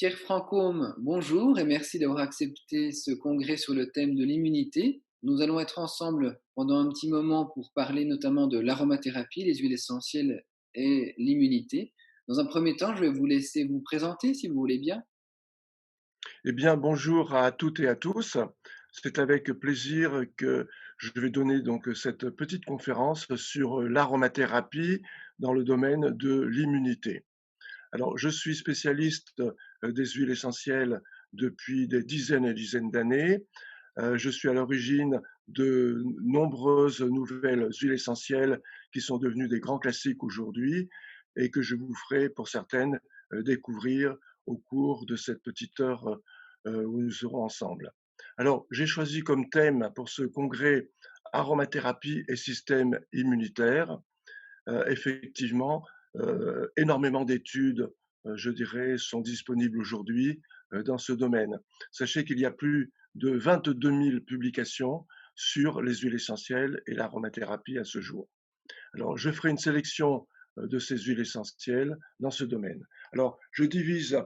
Pierre Francôme, bonjour et merci d'avoir accepté ce congrès sur le thème de l'immunité. Nous allons être ensemble pendant un petit moment pour parler notamment de l'aromathérapie, les huiles essentielles et l'immunité. Dans un premier temps, je vais vous laisser vous présenter si vous voulez bien. Eh bien, bonjour à toutes et à tous. C'est avec plaisir que je vais donner donc cette petite conférence sur l'aromathérapie dans le domaine de l'immunité. Alors, je suis spécialiste des huiles essentielles depuis des dizaines et dizaines d'années. Je suis à l'origine de nombreuses nouvelles huiles essentielles qui sont devenues des grands classiques aujourd'hui et que je vous ferai pour certaines découvrir au cours de cette petite heure où nous serons ensemble. Alors, j'ai choisi comme thème pour ce congrès aromathérapie et système immunitaire. Effectivement, énormément d'études, je dirais, sont disponibles aujourd'hui dans ce domaine. Sachez qu'il y a plus de 22 000 publications sur les huiles essentielles et l'aromathérapie à ce jour. Alors, je ferai une sélection de ces huiles essentielles dans ce domaine. Alors, je divise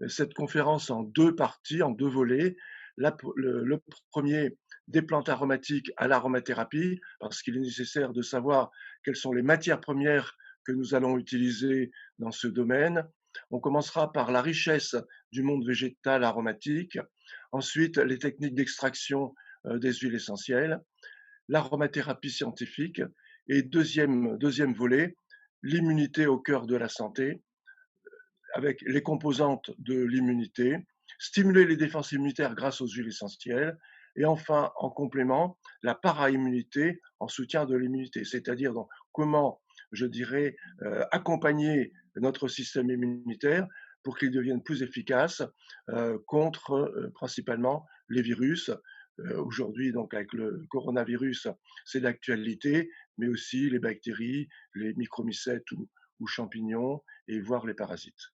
cette conférence en deux parties, en deux volets. Le premier, des plantes aromatiques à l'aromathérapie, parce qu'il est nécessaire de savoir quelles sont les matières premières que nous allons utiliser dans ce domaine. On commencera par la richesse du monde végétal aromatique, ensuite les techniques d'extraction des huiles essentielles, l'aromathérapie scientifique et deuxième volet, l'immunité au cœur de la santé, avec les composantes de l'immunité, stimuler les défenses immunitaires grâce aux huiles essentielles, et enfin, en complément, la para-immunité en soutien de l'immunité, c'est-à-dire donc comment, je dirais, accompagner notre système immunitaire pour qu'il devienne plus efficace contre principalement les virus. Aujourd'hui, donc avec le coronavirus, c'est d'actualité, mais aussi les bactéries, les micromycètes ou champignons, et voire les parasites.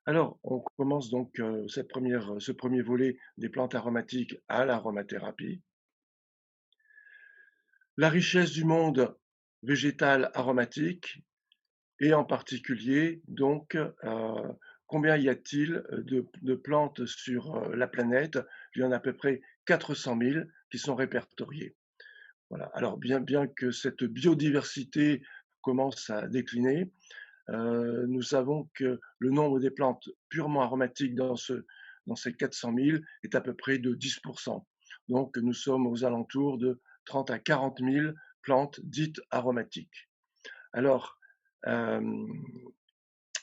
Alors, on commence donc ce premier volet des plantes aromatiques à l'aromathérapie. La richesse du monde végétal aromatique et en particulier donc combien y a-t-il de plantes sur la planète? Il y en a à peu près 400 000 qui sont répertoriées. Voilà. Alors bien que cette biodiversité commence à décliner, nous savons que le nombre des plantes purement aromatiques dans ces 400 000 est à peu près de 10%. Donc, nous sommes aux alentours de 30 à 40 000 plantes dites aromatiques. Alors, euh,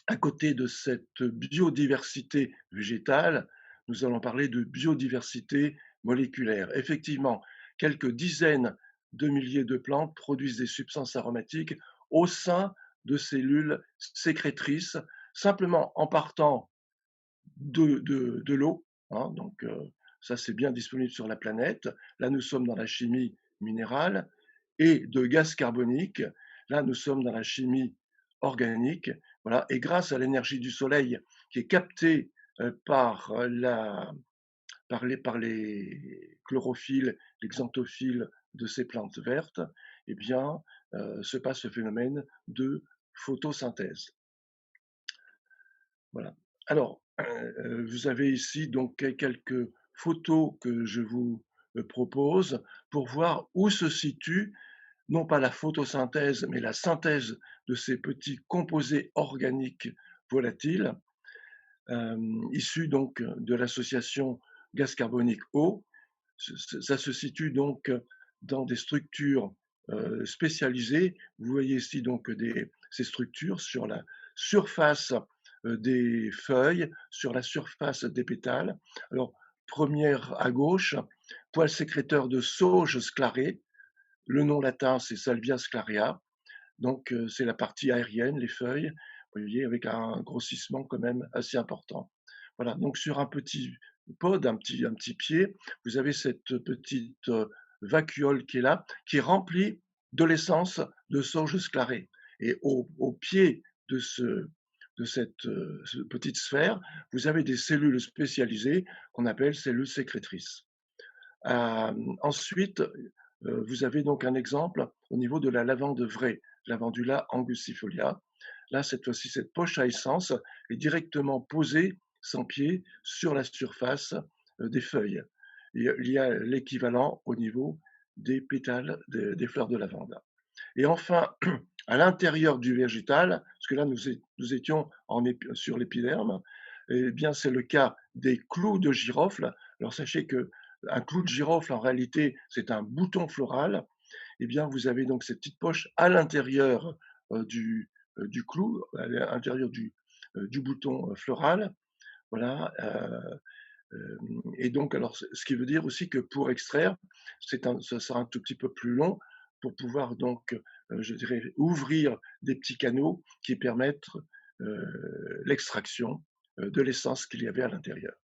à côté de cette biodiversité végétale, nous allons parler de biodiversité moléculaire. Effectivement, quelques dizaines de milliers de plantes produisent des substances aromatiques au sein de cellules sécrétrices, simplement en partant de l'eau. Hein, donc, ça, c'est bien disponible sur la planète. Là, nous sommes dans la chimie minérale et de gaz carbonique. Là, nous sommes dans la chimie organique. Voilà. Et grâce à l'énergie du soleil qui est captée par, par les chlorophylles, les xanthophiles de ces plantes vertes, eh bien, se passe ce phénomène de photosynthèse. Voilà. Alors, vous avez ici donc quelques photos que je vous propose pour voir où se situe non pas la photosynthèse, mais la synthèse de ces petits composés organiques volatiles, issus donc de l'association gaz carbonique eau. Ça se situe donc dans des structures spécialisées. Vous voyez ici donc ces structures sur la surface des feuilles, sur la surface des pétales. Alors, première à gauche, poil sécréteur de sauge sclarée. Le nom latin, c'est Salvia sclarea. Donc, c'est la partie aérienne, les feuilles, vous voyez, avec un grossissement quand même assez important. Voilà, donc sur un petit pod, un petit pied, vous avez cette petite vacuole qui est là, qui est remplie de l'essence de sauge sclarée. Et au pied de, de cette petite sphère, vous avez des cellules spécialisées qu'on appelle cellules sécrétrices. Ensuite, vous avez donc un exemple au niveau de la lavande vraie, Lavandula angustifolia. Là, cette fois-ci, cette poche à essence est directement posée, sans pied, sur la surface des feuilles. Et il y a l'équivalent au niveau des pétales des fleurs de lavande. Et enfin, à l'intérieur du végétal, parce que là, nous étions sur l'épiderme, eh bien, c'est le cas des clous de girofle. Alors, sachez que un clou de girofle, en réalité, c'est un bouton floral. Eh bien, vous avez donc cette petite poche à l'intérieur du clou, à l'intérieur du bouton floral. Voilà. Et donc, alors, ce qui veut dire aussi que pour extraire, ça sera un tout petit peu plus long pour pouvoir donc, je dirais, ouvrir des petits canaux qui permettent l'extraction de l'essence qu'il y avait à l'intérieur.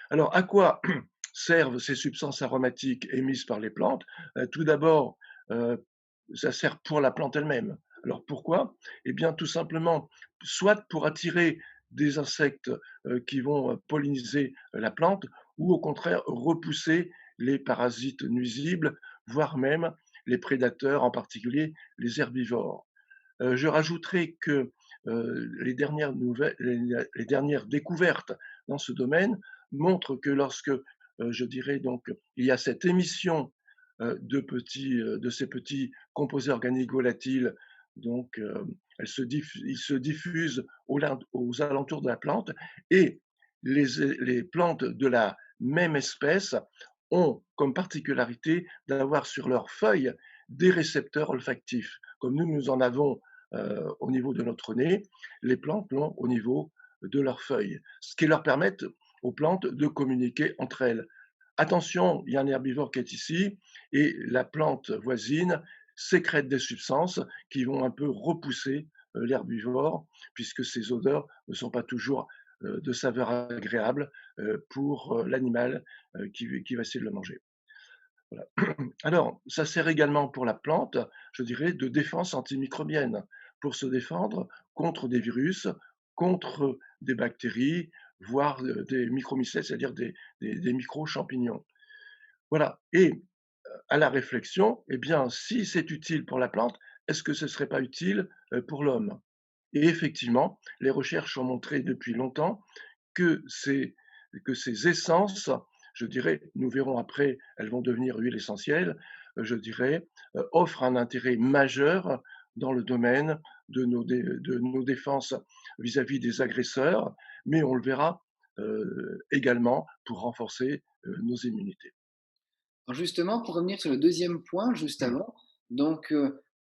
Alors, à quoi servent ces substances aromatiques émises par les plantes? Tout d'abord, euh, ça sert pour la plante elle-même. Alors pourquoi? Eh bien, tout simplement, soit pour attirer des insectes qui vont polliniser la plante, ou au contraire repousser les parasites nuisibles, voire même les prédateurs, en particulier les herbivores. Je rajouterai que les dernières découvertes dans ce domaine montrent que lorsque, je dirais donc, il y a cette émission de ces petits composés organiques volatiles, donc ils se diffusent aux alentours de la plante, et les plantes de la même espèce ont comme particularité d'avoir sur leurs feuilles des récepteurs olfactifs. Comme nous en avons au niveau de notre nez, les plantes l'ont au niveau de leurs feuilles, ce qui leur permet aux plantes de communiquer entre elles. Attention, il y a un herbivore qui est ici, et la plante voisine sécrète des substances qui vont un peu repousser l'herbivore, puisque ces odeurs ne sont pas toujours de saveur agréable pour l'animal qui va essayer de le manger. Voilà. Alors, ça sert également pour la plante, je dirais, de défense antimicrobienne, pour se défendre contre des virus, contre des bactéries, voire des micromycètes, c'est-à-dire des micro-champignons. Voilà. Et à la réflexion, eh bien, si c'est utile pour la plante, est-ce que ce ne serait pas utile pour l'homme? Et effectivement, les recherches ont montré depuis longtemps que que ces essences, je dirais, nous verrons après, elles vont devenir huile essentielle, je dirais, offrent un intérêt majeur dans le domaine de nos défenses vis-à-vis des agresseurs, mais on le verra également pour renforcer nos immunités. Alors justement, pour revenir sur le deuxième point, juste avant, donc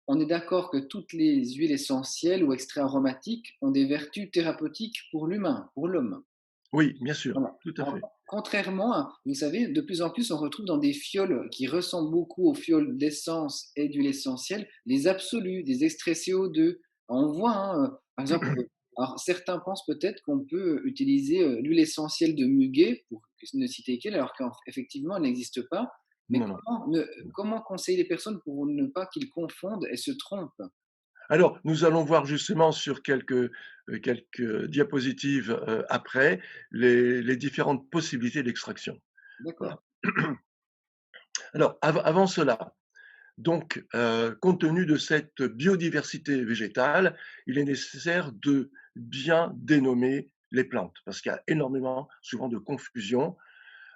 on est d'accord que toutes les huiles essentielles ou extraits aromatiques ont des vertus thérapeutiques pour l'humain, pour l'homme. Oui, bien sûr, Voilà. tout à Alors, fait. contrairement à, vous savez, de plus en plus, on retrouve dans des fioles qui ressemblent beaucoup aux fioles d'essence et d'huile essentielle, les absolus, des extraits CO2. On voit, hein, par exemple, alors certains pensent peut-être qu'on peut utiliser l'huile essentielle de muguet, pour ne citer qu'elle, alors qu'effectivement, elle n'existe pas. Mais Non, non. comment conseiller les personnes pour ne pas qu'ils confondent et se trompent? Alors, nous allons voir justement sur quelques diapositives après les différentes possibilités d'extraction. D'accord. Voilà. Alors, avant cela, donc, compte tenu de cette biodiversité végétale, il est nécessaire de bien dénommer les plantes, parce qu'il y a énormément, souvent, de confusion.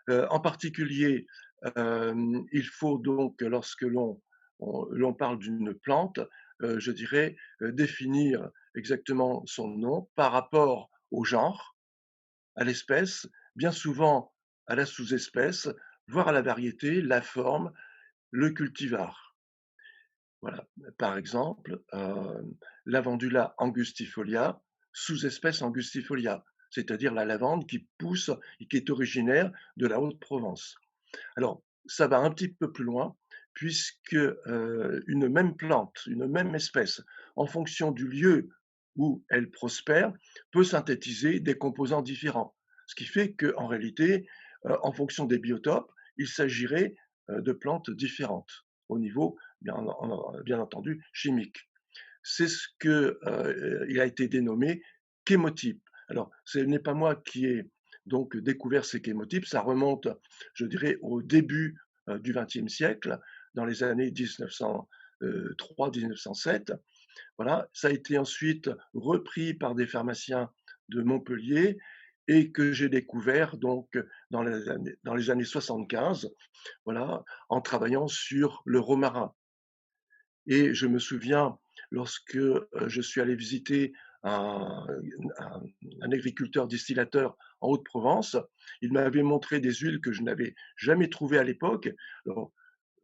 En particulier, il faut donc, lorsque l'on parle d'une plante, je dirais, définir exactement son nom par rapport au genre, à l'espèce, bien souvent à la sous-espèce, voire à la variété, la forme, le cultivar. Voilà. Par exemple, Lavandula angustifolia, sous-espèce angustifolia, c'est-à-dire la lavande qui pousse et qui est originaire de la Haute-Provence. Alors, ça va un petit peu plus loin, puisque une même plante, une même espèce, en fonction du lieu où elle prospère, peut synthétiser des composants différents. Ce qui fait qu'en réalité, en fonction des biotopes, il s'agirait de plantes différentes au niveau, bien entendu, chimique. C'est ce que il a été dénommé chémotype. Alors, ce n'est pas moi qui ai donc découvert ces chémotypes, ça remonte, je dirais, au début du XXe siècle, dans les années 1903-1907. Voilà, ça a été ensuite repris par des pharmaciens de Montpellier et que j'ai découvert donc dans les années 75, voilà, en travaillant sur le romarin. Et je me souviens lorsque, je suis allé visiter un un un agriculteur distillateur en Haute-Provence, il m'avait montré des huiles que je n'avais jamais trouvées à l'époque. Alors,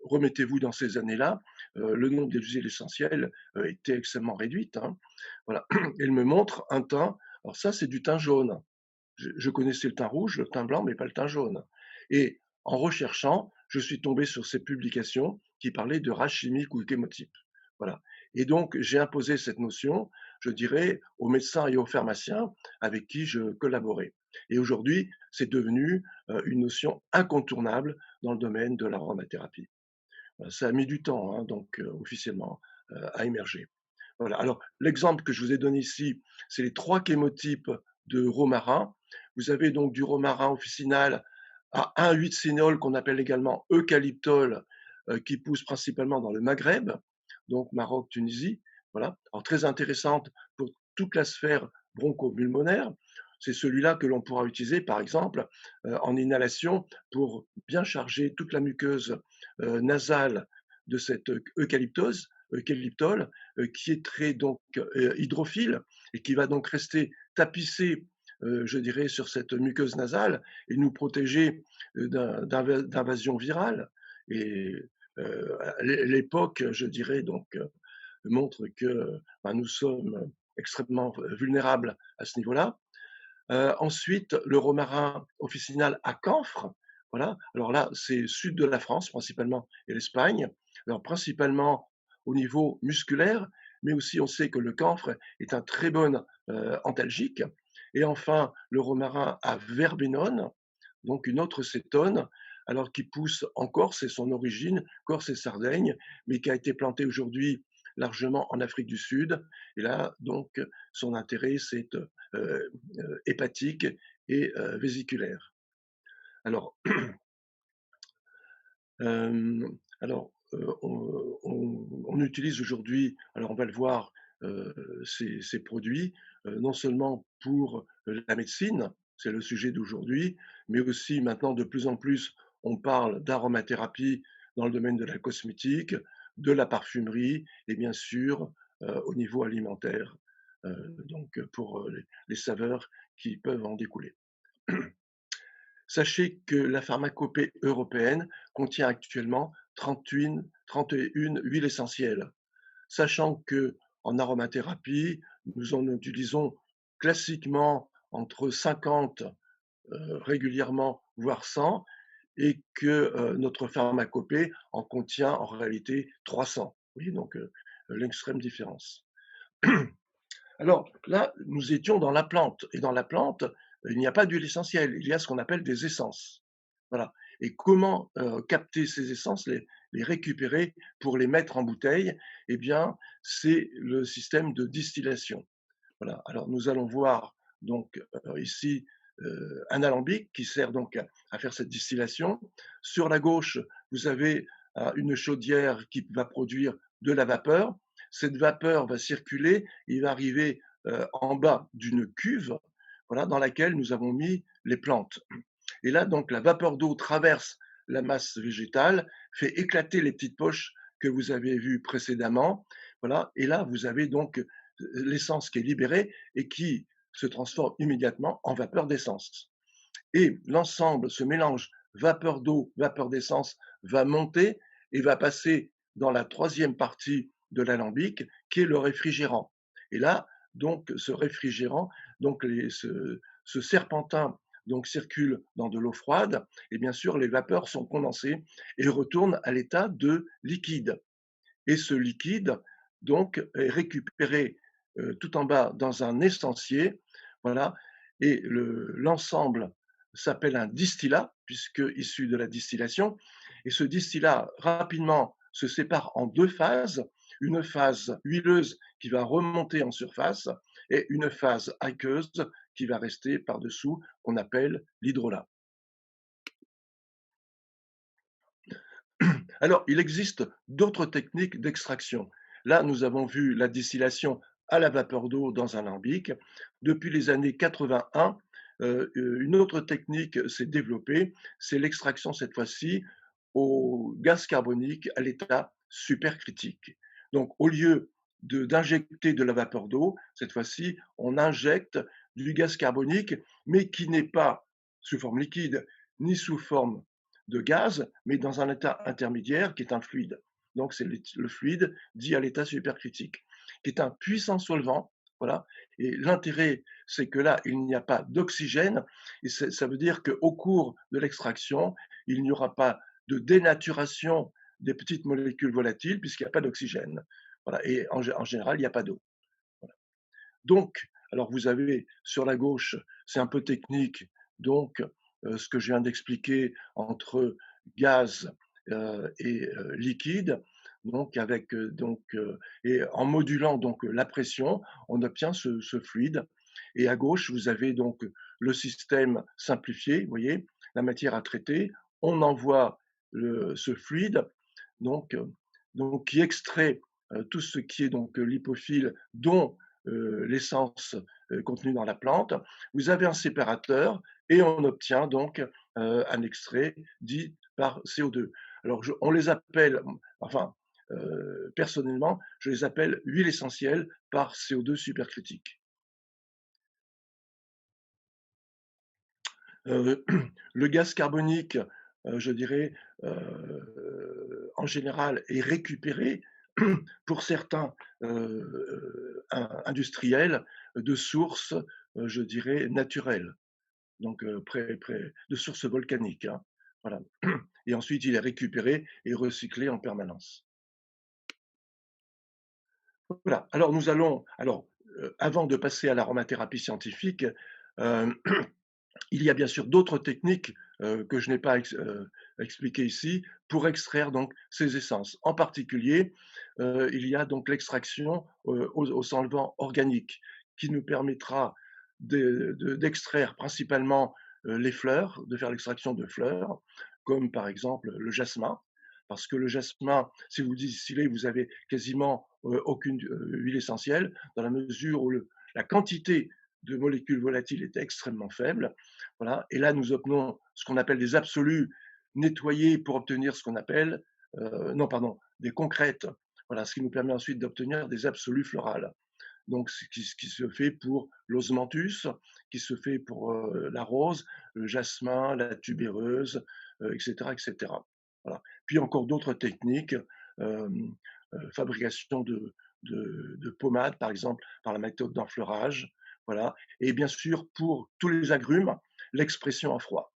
remettez-vous dans ces années-là, le nombre des huiles essentielles, était extrêmement réduite, hein. Voilà. Et il me montre un thym, alors ça, c'est du thym jaune. Je connaissais le thym rouge, le thym blanc, mais pas le thym jaune. Et en recherchant, je suis tombé sur ces publications qui parlaient de race chimique ou chémotype. Voilà. Et donc, j'ai imposé cette notion, je dirais, aux médecins et aux pharmaciens avec qui je collaborais. Et aujourd'hui, c'est devenu une notion incontournable dans le domaine de l'aromathérapie. Ça a mis du temps, hein, donc officiellement, à émerger. Voilà. Alors, l'exemple que je vous ai donné ici, c'est les 3 chémotypes de romarin. Vous avez donc du romarin officinal à 1,8-cénol qu'on appelle également eucalyptol, qui pousse principalement dans le Maghreb, donc Maroc, Tunisie. Voilà. Alors très intéressante pour toute la sphère bronchopulmonaire. C'est celui-là que l'on pourra utiliser, par exemple, en inhalation pour bien charger toute la muqueuse nasale de cette eucalyptol, qui est très donc hydrophile et qui va donc rester tapissé, je dirais, sur cette muqueuse nasale et nous protéger d'invasion virale. Et l'époque, je dirais, donc montre que ben, nous sommes extrêmement vulnérables à ce niveau-là. Ensuite, le romarin officinal à camphre. Voilà. Alors là, c'est sud de la France principalement et l'Espagne. Alors principalement au niveau musculaire, mais aussi on sait que le camphre est un très bon antalgique. Et enfin, le romarin à verbenone, donc une autre cétone, alors qui pousse en Corse, c'est son origine, Corse et Sardaigne, mais qui a été planté aujourd'hui largement en Afrique du Sud. Et là, donc, son intérêt, c'est hépatique et vésiculaire. Alors, on utilise aujourd'hui, alors on va le voir, ces produits, non seulement pour la médecine, c'est le sujet d'aujourd'hui, mais aussi maintenant de plus en plus, on parle d'aromathérapie dans le domaine de la cosmétique, de la parfumerie et bien sûr, au niveau alimentaire, donc pour les saveurs qui peuvent en découler. Sachez que la pharmacopée européenne contient actuellement 31 huiles essentielles, sachant que en aromathérapie, nous en utilisons classiquement entre 50 régulièrement, voire 100, et que notre pharmacopée en contient en réalité 300. Vous voyez donc l'extrême différence. Alors là, nous étions dans la plante, et dans la plante, il n'y a pas d'huile essentielle, il y a ce qu'on appelle des essences. Voilà. Et comment capter ces essences, les récupérer pour les mettre en bouteille? Eh bien, c'est le système de distillation. Voilà. Alors, nous allons voir donc ici un alambic qui sert donc à faire cette distillation. Sur la gauche, vous avez une chaudière qui va produire de la vapeur. Cette vapeur va circuler et va arriver en bas d'une cuve, voilà, dans laquelle nous avons mis les plantes. Et là, donc, la vapeur d'eau traverse la masse végétale, fait éclater les petites poches que vous avez vues précédemment. Voilà. Et là, vous avez donc l'essence qui est libérée et qui se transforme immédiatement en vapeur d'essence. Et l'ensemble, ce mélange vapeur d'eau, vapeur d'essence, va monter et va passer dans la troisième partie de l'alambic, qui est le réfrigérant. Et là, donc, ce réfrigérant, donc ce serpentin donc circule dans de l'eau froide, et bien sûr, les vapeurs sont condensées et retournent à l'état de liquide. Et ce liquide, donc, est récupéré tout en bas dans un essencier, voilà, et l'ensemble s'appelle un distillat, puisque issu de la distillation, et ce distillat rapidement se sépare en deux phases, une phase huileuse qui va remonter en surface et une phase aqueuse qui va rester par-dessous, qu'on appelle l'hydrolat. Alors, il existe d'autres techniques d'extraction. Là, nous avons vu la distillation à la vapeur d'eau dans un alambic. Depuis les années 81, une autre technique s'est développée, c'est l'extraction cette fois-ci au gaz carbonique à l'état supercritique. Donc, au lieu d'injecter de la vapeur d'eau, cette fois-ci, on injecte du gaz carbonique, mais qui n'est pas sous forme liquide ni sous forme de gaz, mais dans un état intermédiaire qui est un fluide. Donc, c'est le fluide dit à l'état supercritique, qui est un puissant solvant. Voilà. Et l'intérêt, c'est que là, il n'y a pas d'oxygène. Et ça veut dire qu'au cours de l'extraction, il n'y aura pas de dénaturation des petites molécules volatiles puisqu'il n'y a pas d'oxygène. Voilà. Et en général, il n'y a pas d'eau. Voilà. Donc, alors vous avez sur la gauche, c'est un peu technique, donc ce que je viens d'expliquer entre gaz et liquide, donc avec et en modulant donc la pression, on obtient ce fluide. Et à gauche, vous avez donc le système simplifié, vous voyez, la matière à traiter, on envoie ce fluide, donc, donc qui extrait tout ce qui est donc lipophile, dont l'essence contenue dans la plante. Vous avez un séparateur et on obtient donc un extrait dit par CO2. Alors on les appelle, enfin personnellement, je les appelle huiles essentielles par CO2 supercritique. Le gaz carbonique, je dirais, en général, est récupéré pour certains industriels de sources, je dirais, naturelles, donc de sources volcaniques. Hein, voilà. Et ensuite, il est récupéré et recyclé en permanence. Voilà. Alors, nous allons, alors, avant de passer à l'aromathérapie scientifique, euh, il y a bien sûr d'autres techniques que je n'ai pas expliquées ici pour extraire donc ces essences. En particulier, il y a donc l'extraction au solvant organique qui nous permettra d'extraire principalement les fleurs, de faire l'extraction de fleurs, comme par exemple le jasmin. Parce que le jasmin, si vous distillez, vous avez quasiment aucune huile essentielle, dans la mesure où la quantité de molécules volatiles est extrêmement faible. Voilà. Et là, nous obtenons ce qu'on appelle des absolus nettoyés pour obtenir ce qu'on appelle, non, pardon, des concrètes. Voilà, ce qui nous permet ensuite d'obtenir des absolus florales. Donc, ce qui se fait pour l'osmanthus, qui se fait pour la rose, le jasmin, la tubéreuse, etc., etc. Voilà. Puis encore d'autres techniques, euh, fabrication de pommades, par exemple, par la méthode d'enfleurage. Voilà. Et bien sûr, pour tous les agrumes, l'expression à froid.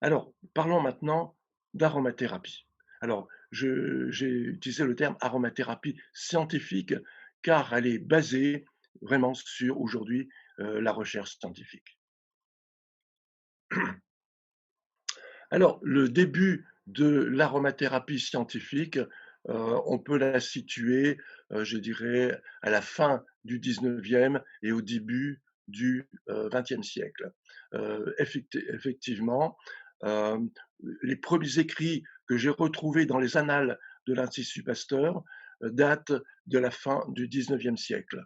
Alors, parlons maintenant d'aromathérapie. Alors, j'ai utilisé le terme aromathérapie scientifique car elle est basée vraiment sur aujourd'hui la recherche scientifique. Alors, le début de l'aromathérapie scientifique, on peut la situer, je dirais, à la fin du 19e et au début du 20e siècle. Effectivement, euh, les premiers écrits que j'ai retrouvés dans les annales de l'Institut Pasteur datent de la fin du 19e siècle,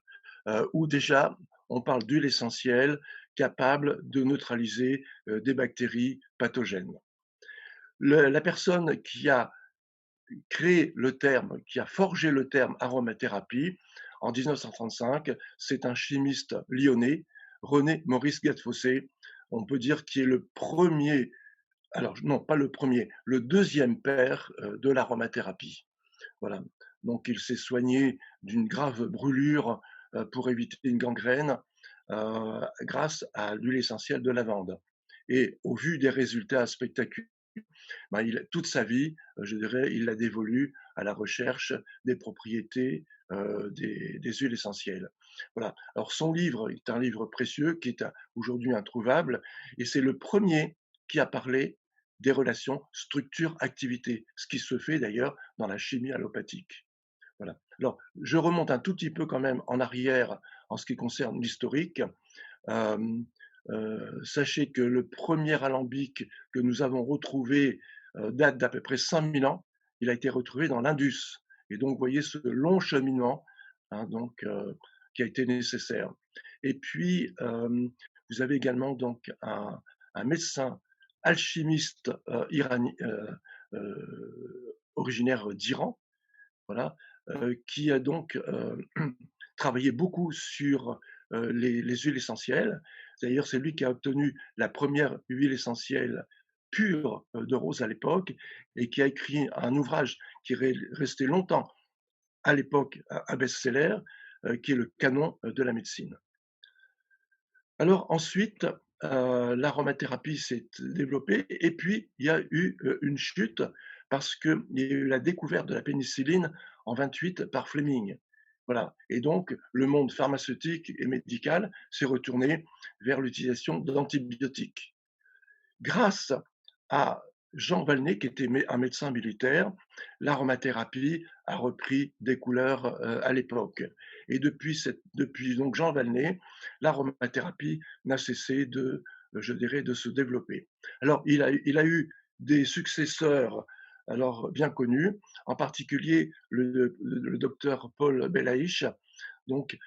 où déjà on parle d'huile essentielle capable de neutraliser des bactéries pathogènes. La personne qui a créé le terme, qui a forgé le terme aromathérapie en 1935, c'est un chimiste lyonnais, René Maurice Gattefossé. On peut dire qu'il est le premier, alors non, pas le premier, le deuxième père de l'aromathérapie. Voilà. Donc il s'est soigné d'une grave brûlure pour éviter une gangrène grâce à l'huile essentielle de lavande. Et au vu des résultats spectaculaires, ben, toute sa vie, je dirais, il l'a dévolue à la recherche des propriétés des huiles essentielles. Voilà. Alors son livre est un livre précieux qui est aujourd'hui introuvable et c'est le premier qui a parlé des relations structure-activité, ce qui se fait d'ailleurs dans la chimie allopathique. Voilà. Alors, je remonte un tout petit peu quand même en arrière en ce qui concerne l'historique. Euh, Sachez que le premier alambic que nous avons retrouvé date d'à peu près 5000 ans. Il a été retrouvé dans l'Indus. Et donc, vous voyez ce long cheminement, hein, donc, qui a été nécessaire. Et puis, vous avez également donc un médecin alchimiste originaire d'Iran, voilà, qui a donc travaillé beaucoup sur les huiles essentielles. D'ailleurs, c'est lui qui a obtenu la première huile essentielle pure de rose à l'époque et qui a écrit un ouvrage qui est resté longtemps à l'époque un best-seller, qui est le canon de la médecine. Alors ensuite, l'aromathérapie s'est développée et puis il y a eu une chute parce qu'il y a eu la découverte de la pénicilline en 28 par Fleming. Voilà. Et donc, le monde pharmaceutique et médical s'est retourné vers l'utilisation d'antibiotiques. Grâce à Jean Valnet, qui était un médecin militaire, l'aromathérapie a repris des couleurs à l'époque. Et depuis donc Jean Valnet, l'aromathérapie n'a cessé de, je dirais, de se développer. Alors, il a eu des successeurs alors bien connus, en particulier le docteur Paul Belaïch, donc,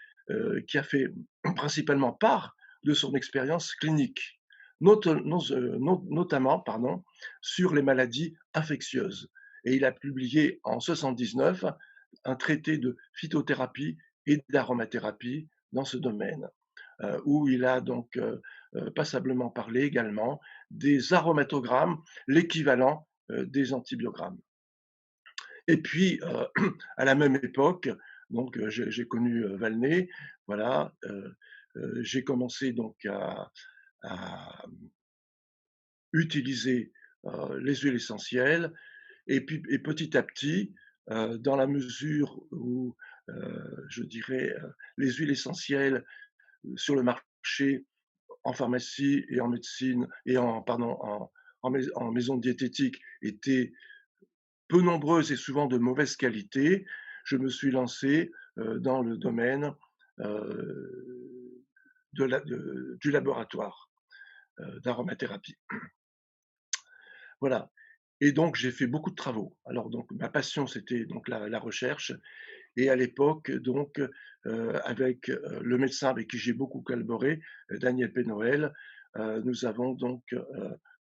qui a fait principalement part de son expérience clinique, notamment pardon, sur les maladies infectieuses. Et il a publié en 79 un traité de phytothérapie et d'aromathérapie dans ce domaine, où il a donc passablement parlé également des aromatogrammes, l'équivalent des antibiogrammes. Et puis, à la même époque, donc j'ai connu Valnet, voilà, j'ai commencé donc à utiliser les huiles essentielles, et puis et petit à petit, dans la mesure où, je dirais, les huiles essentielles sur le marché, en pharmacie et en médecine et en maison de diététique étaient peu nombreuses et souvent de mauvaise qualité, je me suis lancé dans le domaine du laboratoire d'aromathérapie. Voilà. Et donc j'ai fait beaucoup de travaux. Alors donc ma passion c'était donc la recherche, et à l'époque donc avec le médecin avec qui j'ai beaucoup collaboré, Daniel Pénoël, nous avons donc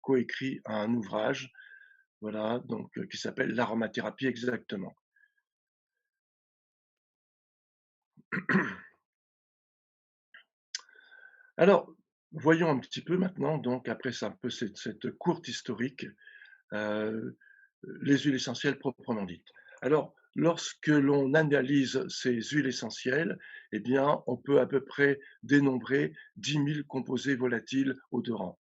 coécrit un ouvrage, voilà, donc qui s'appelle l'aromathérapie exactement. Alors, voyons un petit peu maintenant, donc après un peu cette courte historique, heu, les huiles essentielles proprement dites. Alors, lorsque l'on analyse ces huiles essentielles, eh bien, on peut à peu près dénombrer 10 000 composés volatiles odorants,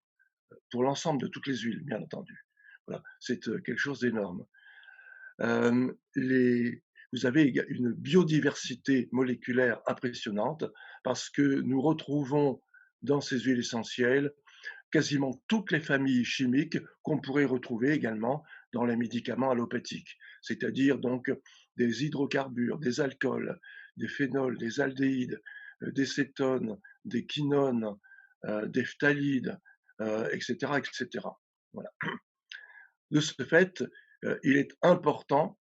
pour l'ensemble de toutes les huiles, bien entendu. Voilà, c'est quelque chose d'énorme. Les Vous avez une biodiversité moléculaire impressionnante parce que nous retrouvons dans ces huiles essentielles quasiment toutes les familles chimiques qu'on pourrait retrouver également dans les médicaments allopathiques, c'est-à-dire donc des hydrocarbures, des alcools, des phénols, des aldéhydes, des cétones, des quinones, des phtalides, etc., etc. Voilà. De ce fait, il est important,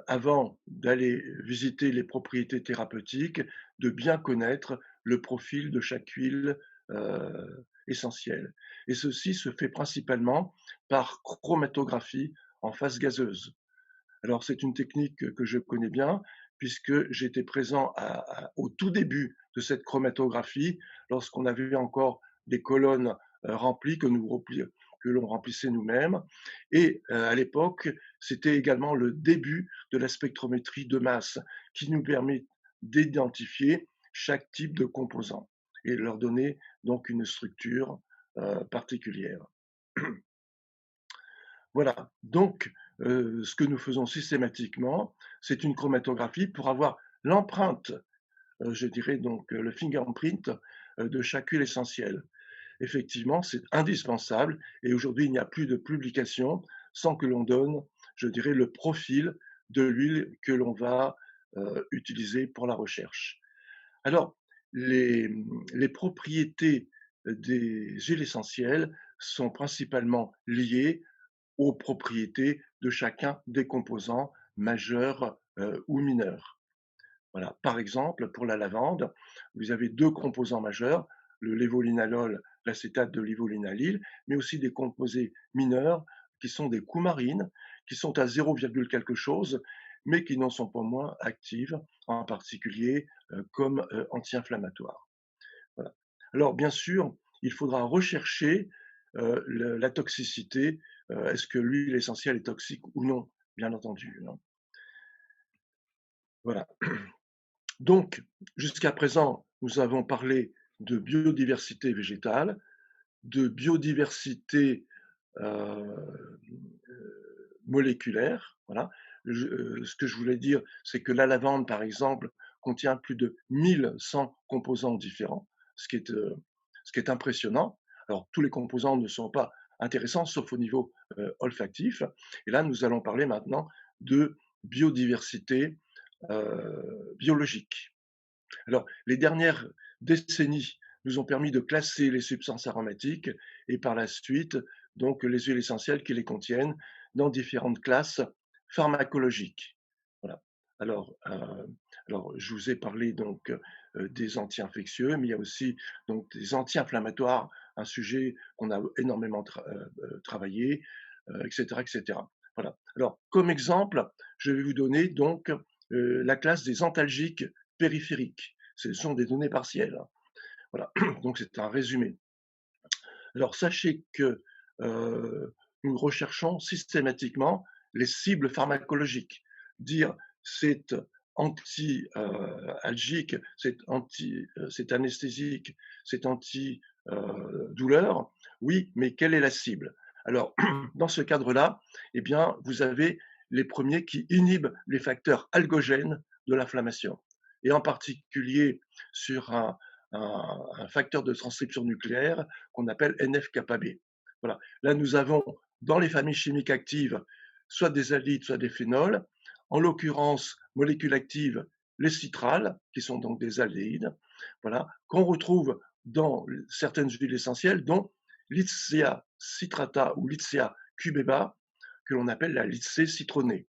avant d'aller visiter les propriétés thérapeutiques, de bien connaître le profil de chaque huile essentielle. Et ceci se fait principalement par chromatographie en phase gazeuse. Alors c'est une technique que je connais bien puisque j'étais présent au tout début de cette chromatographie, lorsqu'on avait encore des colonnes remplies que l'on remplissait nous-mêmes. Et à l'époque, c'était également le début de la spectrométrie de masse qui nous permet d'identifier chaque type de composant et leur donner donc une structure particulière. Voilà, donc ce que nous faisons systématiquement, c'est une chromatographie pour avoir l'empreinte, je dirais donc le fingerprint de chaque huile essentielle. Effectivement, c'est indispensable et aujourd'hui, il n'y a plus de publication sans que l'on donne, je dirais, le profil de l'huile que l'on va utiliser pour la recherche. Alors, les, les propriétés des huiles essentielles sont principalement liées aux propriétés de chacun des composants majeurs ou mineurs. Voilà. Par exemple, pour la lavande, vous avez 2 composants majeurs, le lévolinalol, l'acétate de lévolinalyle, mais aussi des composés mineurs qui sont des coumarines, qui sont à 0, quelque chose, mais qui n'en sont pas moins actives, en particulier comme anti-inflammatoires. Voilà. Alors bien sûr, il faudra rechercher la toxicité. Est-ce que l'huile essentielle est toxique ou non, bien entendu, hein. Voilà. Donc, jusqu'à présent, nous avons parlé de biodiversité végétale, de biodiversité moléculaire. Voilà. Ce que je voulais dire, c'est que la lavande, par exemple, contient plus de 1100 composants différents, ce qui est, euh, ce qui est impressionnant. Alors, tous les composants ne sont pas intéressants, sauf au niveau olfactif. Et là, nous allons parler maintenant de biodiversité biologique. Alors, les dernières décennies nous ont permis de classer les substances aromatiques et par la suite, donc, les huiles essentielles qui les contiennent dans différentes classes pharmacologiques. Voilà. Alors, je vous ai parlé donc des anti-infectieux, mais il y a aussi donc des anti-inflammatoires, un sujet qu'on a énormément travaillé, etc., etc. Voilà. Alors, comme exemple, je vais vous donner donc la classe des antalgiques périphériques. Ce sont des données partielles. Voilà, donc c'est un résumé. Alors sachez que nous recherchons systématiquement les cibles pharmacologiques. Dire c'est anti-algique, c'est anesthésique, c'est anti-douleur, oui, mais quelle est la cible? Alors, dans ce cadre-là, eh bien, vous avez les premiers qui inhibent les facteurs algogènes de l'inflammation, et en particulier sur un facteur de transcription nucléaire qu'on appelle NF-κB. Voilà. Là, nous avons dans les familles chimiques actives soit des aldyles, soit des phénols. En l'occurrence, molécules actives, les citrales, qui sont donc des aldéhydes, voilà, qu'on retrouve dans certaines huiles essentielles, dont l'Itsea citrata ou l'Itsea cubeba, que l'on appelle la lycée citronnée.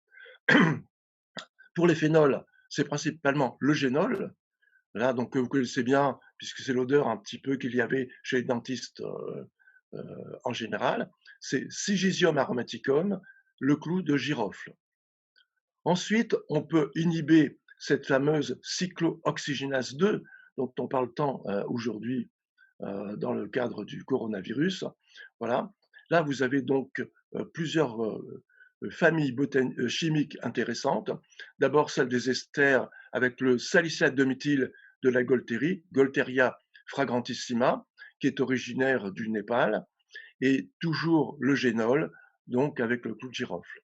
Pour les phénols, c'est principalement le génol, là, donc que vous connaissez bien, puisque c'est l'odeur un petit peu qu'il y avait chez les dentistes en général, c'est Sigisium aromaticum, le clou de girofle. Ensuite, on peut inhiber cette fameuse cyclooxygénase 2, dont on parle tant aujourd'hui dans le cadre du coronavirus. Voilà. Là, vous avez donc plusieurs familles chimiques intéressantes. D'abord, celle des esters avec le salicylate de méthyle de la Golterie, Golteria fragrantissima, qui est originaire du Népal, et toujours le génol, donc avec le clou de girofle.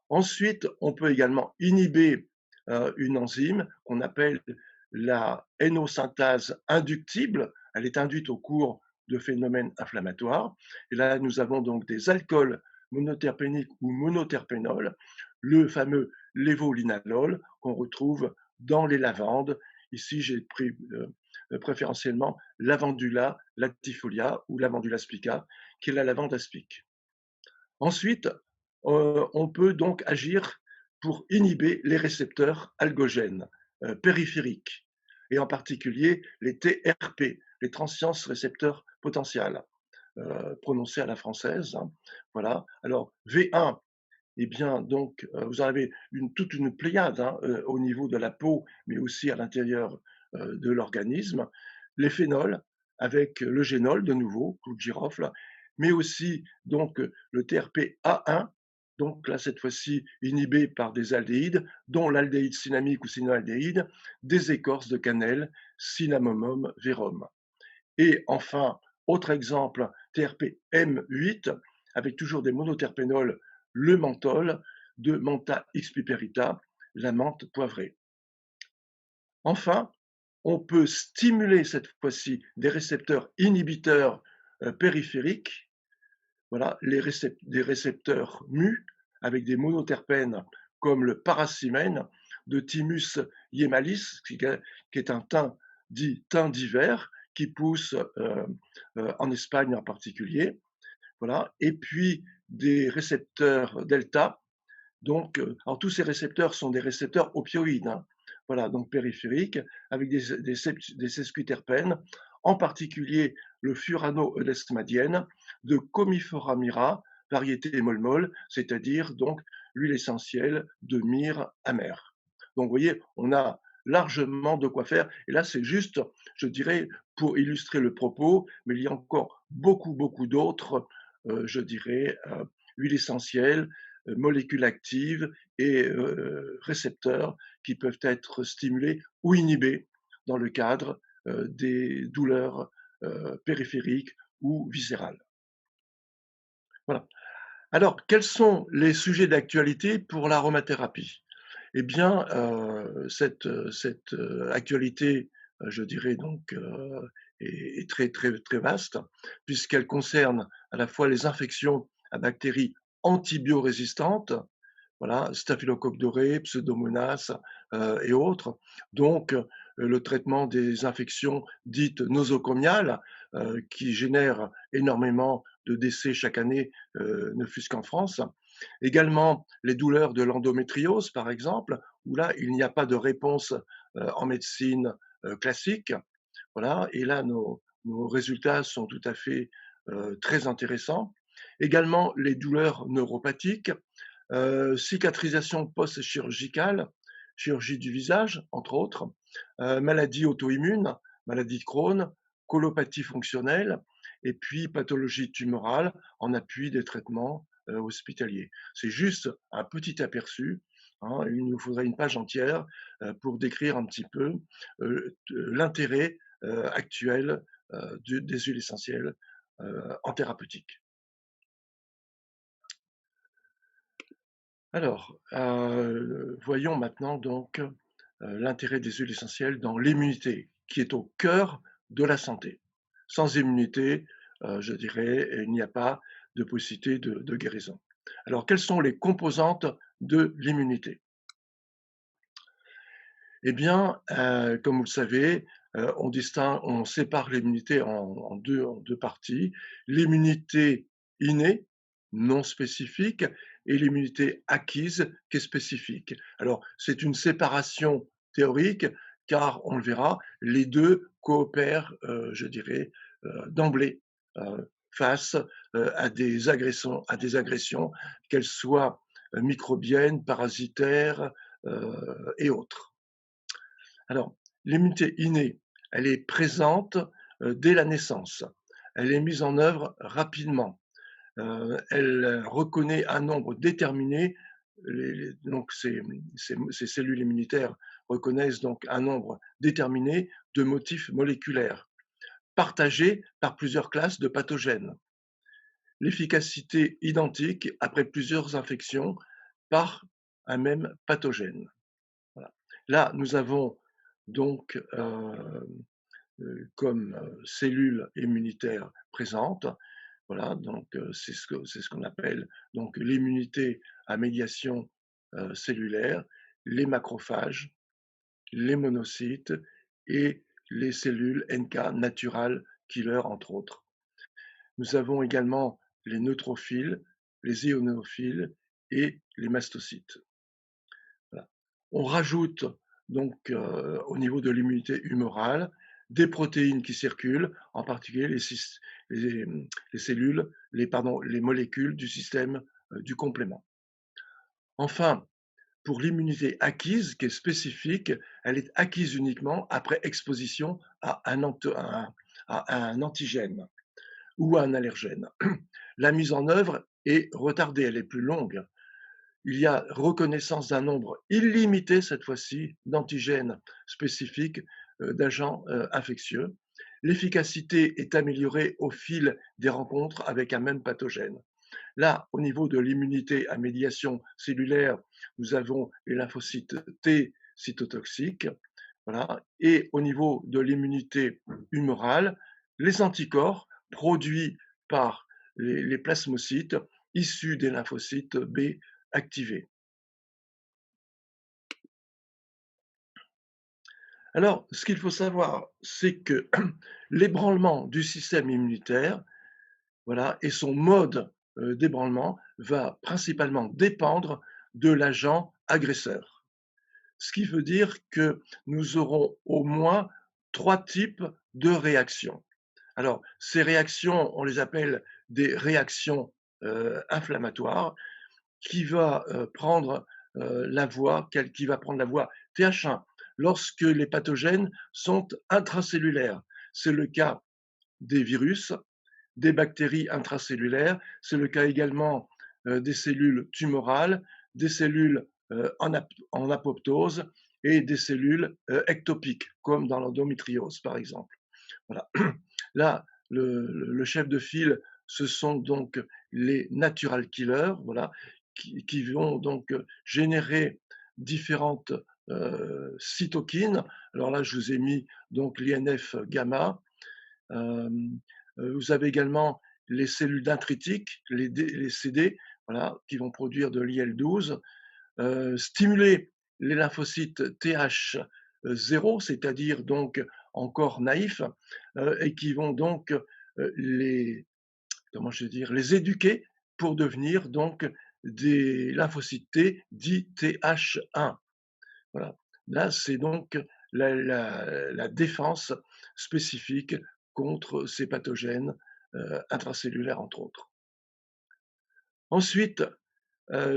Ensuite, on peut également inhiber une enzyme qu'on appelle la hénosynthase inductible. Elle est induite au cours de phénomènes inflammatoires. Et là, nous avons donc des alcools monoterpéniques ou monoterpénols, le fameux lévolinalol qu'on retrouve dans les lavandes. Ici, j'ai pris préférentiellement Lavandula latifolia ou Lavandula spica, qui est la lavande aspic. Ensuite, on peut donc agir pour inhiber les récepteurs algogènes périphériques, et en particulier les TRP, les transients récepteurs potentiels, prononcés à la française. Hein. Voilà. Alors, V1, eh bien, donc, vous avez toute une pléiade hein, au niveau de la peau, mais aussi à l'intérieur de l'organisme. Les phénols, avec le génol, de nouveau, clou de girofle, mais aussi donc le TRP-A1, donc là, cette fois-ci, inhibé par des aldéhydes, dont l'aldéhyde cinnamique ou cynoaldéhyde, des écorces de cannelle, Cinnamomum verum. Et enfin, autre exemple, TRP-M8, avec toujours des monoterpénols, le menthol, de Mentha xpiperita, la menthe poivrée. Enfin, on peut stimuler cette fois-ci des récepteurs inhibiteurs périphériques, voilà, des récepteurs mu avec des monoterpènes comme le paracimène de Thymus hiemalis, qui est un thym dit thym d'hiver, qui pousse en Espagne en particulier. Voilà. Et puis des récepteurs delta Donc, alors tous ces récepteurs sont des récepteurs opioïdes, hein, voilà, donc périphériques, avec des sesquiterpènes, en particulier le furano-eudesmadiène de Commiphora myrrha, variété molle-molle, c'est-à-dire donc l'huile essentielle de myrrhe amère. Donc, vous voyez, on a largement de quoi faire. Et là, c'est juste, je dirais, pour illustrer le propos, mais il y a encore beaucoup, beaucoup d'autres, je dirais, huiles essentielles, molécules actives et récepteurs qui peuvent être stimulés ou inhibés dans le cadre des douleurs périphériques ou viscérales. Voilà. Alors, quels sont les sujets d'actualité pour l'aromathérapie? Eh bien, cette actualité, je dirais donc, est très, très, très vaste, puisqu'elle concerne à la fois les infections à bactéries antibiorésistantes, voilà, staphylocoque doré, pseudomonas et autres. Donc, le traitement des infections dites nosocomiales, qui génèrent énormément de décès chaque année, ne fût-ce qu'en France. Également, les douleurs de l'endométriose, par exemple, où là, il n'y a pas de réponse en médecine classique. Voilà, et là, nos résultats sont tout à fait très intéressants. Également, les douleurs neuropathiques, cicatrisation post-chirurgicale, chirurgie du visage, entre autres, maladies auto-immunes, maladie de Crohn, colopathie fonctionnelle, et puis pathologie tumorale en appui des traitements hospitaliers. C'est juste un petit aperçu. Hein, il nous faudrait une page entière pour décrire un petit peu l'intérêt actuel des huiles essentielles en thérapeutique. Alors, voyons maintenant donc l'intérêt des huiles essentielles dans l'immunité, qui est au cœur de la santé. Sans immunité, je dirais, il n'y a pas de possibilité de guérison. Alors, quelles sont les composantes de l'immunité? Eh bien, comme vous le savez, on sépare l'immunité en deux parties. L'immunité innée, non spécifique, et l'immunité acquise, qui est spécifique. Alors, c'est une séparation théorique, car on le verra, les deux coopèrent, je dirais, d'emblée, face à des agressions, qu'elles soient microbiennes, parasitaires et autres. Alors, l'immunité innée, elle est présente dès la naissance. Elle est mise en œuvre rapidement. Elle reconnaît un nombre déterminé. Donc, ces cellules immunitaires reconnaissent donc un nombre déterminé de motifs moléculaires, partagés par plusieurs classes de pathogènes. L'efficacité identique après plusieurs infections par un même pathogène. Voilà. Là, nous avons donc comme cellules immunitaires présentes. Voilà, donc c'est ce qu'on appelle donc l'immunité à médiation cellulaire, les macrophages, les monocytes et les cellules NK natural killer entre autres. Nous avons également les neutrophiles, les éosinophiles et les mastocytes. Voilà. On rajoute donc au niveau de l'immunité humorale des protéines qui circulent, en particulier les cellules, les molécules du système du complément. Enfin, pour l'immunité acquise, qui est spécifique, elle est acquise uniquement après exposition à un antigène ou à un allergène. La mise en œuvre est retardée, elle est plus longue. Il y a reconnaissance d'un nombre illimité, cette fois-ci, d'antigènes spécifiques d'agents infectieux. L'efficacité est améliorée au fil des rencontres avec un même pathogène. Là, au niveau de l'immunité à médiation cellulaire, nous avons les lymphocytes T cytotoxiques. Voilà. Et au niveau de l'immunité humorale, les anticorps produits par les plasmocytes issus des lymphocytes B activés. Alors, ce qu'il faut savoir, c'est que l'ébranlement du système immunitaire, voilà, et son mode d'ébranlement va principalement dépendre de l'agent agresseur. Ce qui veut dire que nous aurons au moins 3 types de réactions. Alors, ces réactions, on les appelle des réactions inflammatoires qui va prendre la voie, qui va prendre la voie TH1 lorsque les pathogènes sont intracellulaires. C'est le cas des virus, des bactéries intracellulaires, c'est le cas également des cellules tumorales, des cellules en apoptose et des cellules ectopiques, comme dans l'endométriose par exemple. Voilà. Là, le chef de file, ce sont donc les natural killers, voilà, qui vont donc générer différentes cytokines. Alors là, je vous ai mis donc l'INF gamma. Euh, Vous avez également les cellules dendritiques, les CD, voilà, qui vont produire de l'IL-12, stimuler les lymphocytes TH0, c'est-à-dire donc encore naïfs, et qui vont donc les, comment je veux dire, les éduquer pour devenir donc des lymphocytes T dits TH1. Voilà. Là, c'est donc la défense spécifique contre ces pathogènes intracellulaires, entre autres. Ensuite,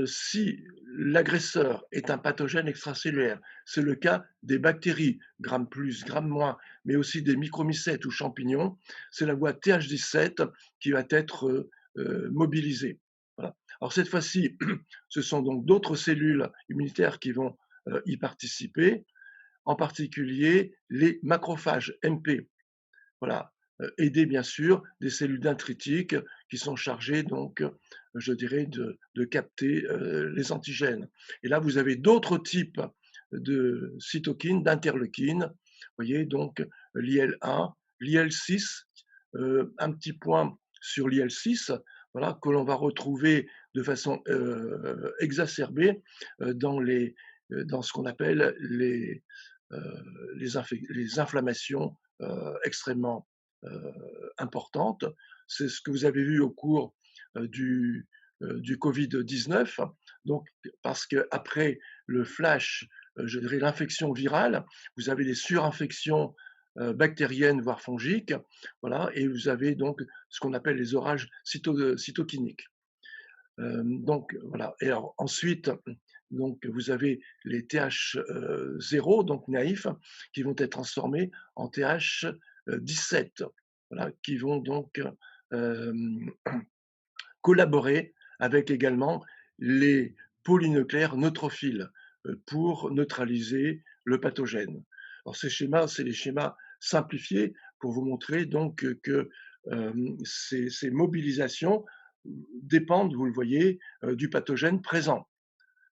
si l'agresseur est un pathogène extracellulaire, c'est le cas des bactéries, grammes plus, grammes moins, mais aussi des micromycètes ou champignons, c'est la voie TH17 qui va être mobilisée. Voilà. Alors cette fois-ci, ce sont donc d'autres cellules immunitaires qui vont y participer, en particulier les macrophages MP. Voilà, aider bien sûr des cellules dendritiques qui sont chargées donc, je dirais, de capter les antigènes. Et là, vous avez d'autres types de cytokines, d'interleukines. Vous voyez donc l'IL-1, l'IL-6, un petit point sur l'IL-6, voilà, que l'on va retrouver de façon exacerbée dans, dans ce qu'on appelle les inflammations extrêmement importantes. C'est ce que vous avez vu au cours du Covid-19. Donc, parce qu'après le flash, je dirais l'infection virale, vous avez des surinfections bactériennes, voire fongiques, voilà, et vous avez donc ce qu'on appelle les orages cytokiniques. Donc voilà. Et alors ensuite, donc vous avez les TH0, donc naïfs, qui vont être transformés en TH17, voilà, qui vont donc euh, collaborer avec également les polynucléaires neutrophiles pour neutraliser le pathogène. Alors ces schémas, c'est les schémas simplifiés pour vous montrer donc que ces mobilisations dépendent, vous le voyez, du pathogène présent.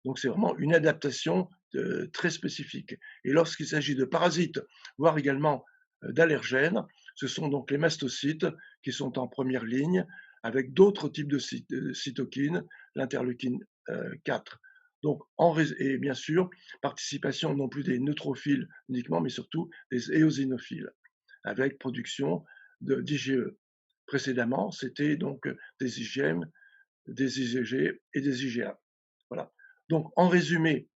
Donc c'est vraiment une adaptation très spécifique. Et lorsqu'il s'agit de parasites, voire également d'allergènes, ce sont donc les mastocytes qui sont en première ligne avec d'autres types de cytokines, l'interleukine 4. Donc, et bien sûr, participation non plus des neutrophiles uniquement, mais surtout des éosinophiles, avec production d'IgE. Précédemment, c'était donc des IgM, des IgG et des IgA. Voilà. Donc, en résumé,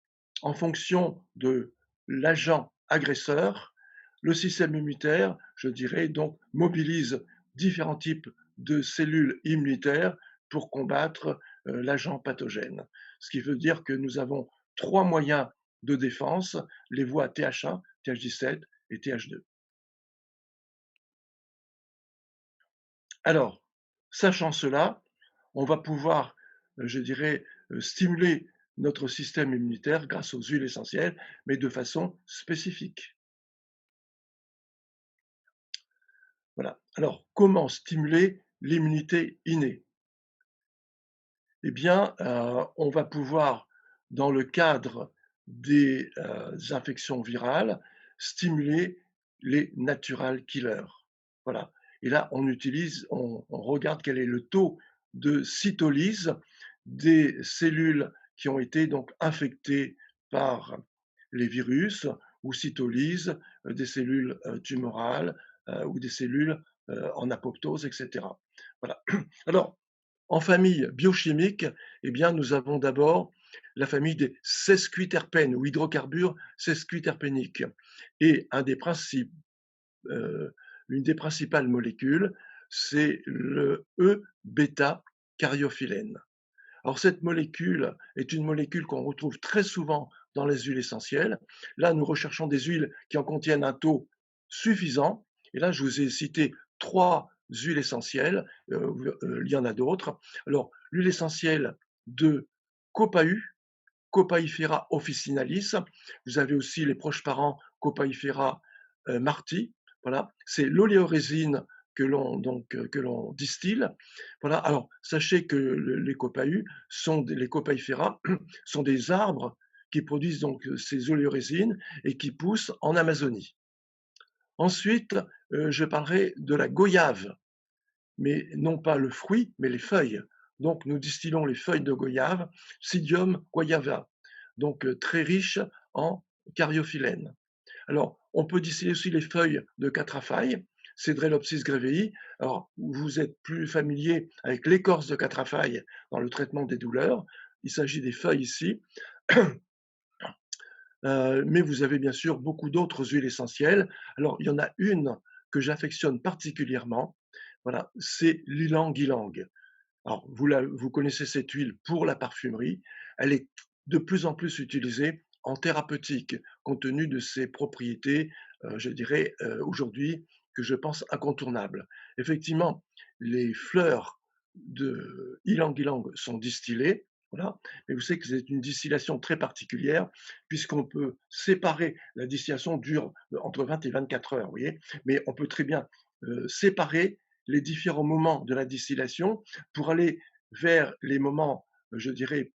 en fonction de l'agent agresseur, le système immunitaire, je dirais, donc mobilise différents types de cellules immunitaires pour combattre l'agent pathogène. Ce qui veut dire que nous avons 3 moyens de défense, les voies TH1, TH17 et TH2. Alors, sachant cela, on va pouvoir, je dirais, stimuler notre système immunitaire grâce aux huiles essentielles, mais de façon spécifique. Voilà. Alors, comment stimuler l'immunité innée? Eh bien, on va pouvoir, dans le cadre des infections virales, stimuler les natural killers. Voilà. Et là, on regarde quel est le taux de cytolyse des cellules qui ont été donc infectées par les virus ou cytolyse des cellules tumorales ou des cellules en apoptose, etc. Voilà. Alors, en famille biochimique, eh bien, nous avons d'abord la famille des sesquiterpènes ou hydrocarbures sesquiterpéniques. Et euh, une des principales molécules, c'est le E-bêta-cariophyllène. Alors cette molécule est une molécule qu'on retrouve très souvent dans les huiles essentielles. Là, nous recherchons des huiles qui en contiennent un taux suffisant. Et là, je vous ai cité 3 huiles essentielles. Il y en a d'autres. Alors, l'huile essentielle de copahu, Copaifera officinalis. Vous avez aussi les proches parents Copaifera marti. Voilà, c'est l'oléorésine que l'on distille. Voilà. Alors sachez que les copahus les copaifera sont des arbres qui produisent donc ces oléorésines et qui poussent en Amazonie. Ensuite, je parlerai de la goyave, mais non pas le fruit, mais les feuilles. Donc nous distillons les feuilles de goyave, Psyllium guayava, donc très riche en cariophyllène. Alors, on peut distiller aussi les feuilles de catrafaille, Cedrelopsis grevei. Alors, vous êtes plus familier avec l'écorce de catrafaille dans le traitement des douleurs. Il s'agit des feuilles ici. Mais vous avez bien sûr beaucoup d'autres huiles essentielles. Alors, il y en a une que j'affectionne particulièrement. Voilà, c'est l'ylang-ylang. Alors, vous connaissez cette huile pour la parfumerie. Elle est de plus en plus utilisée en thérapeutique, compte tenu de ses propriétés, je dirais, aujourd'hui, que je pense incontournables. Effectivement, les fleurs de ylang-ylang sont distillées, voilà, mais vous savez que c'est une distillation très particulière, puisqu'on peut séparer, la distillation dure entre 20 et 24 heures, vous voyez, mais on peut très bien séparer les différents moments de la distillation pour aller vers les moments, je dirais,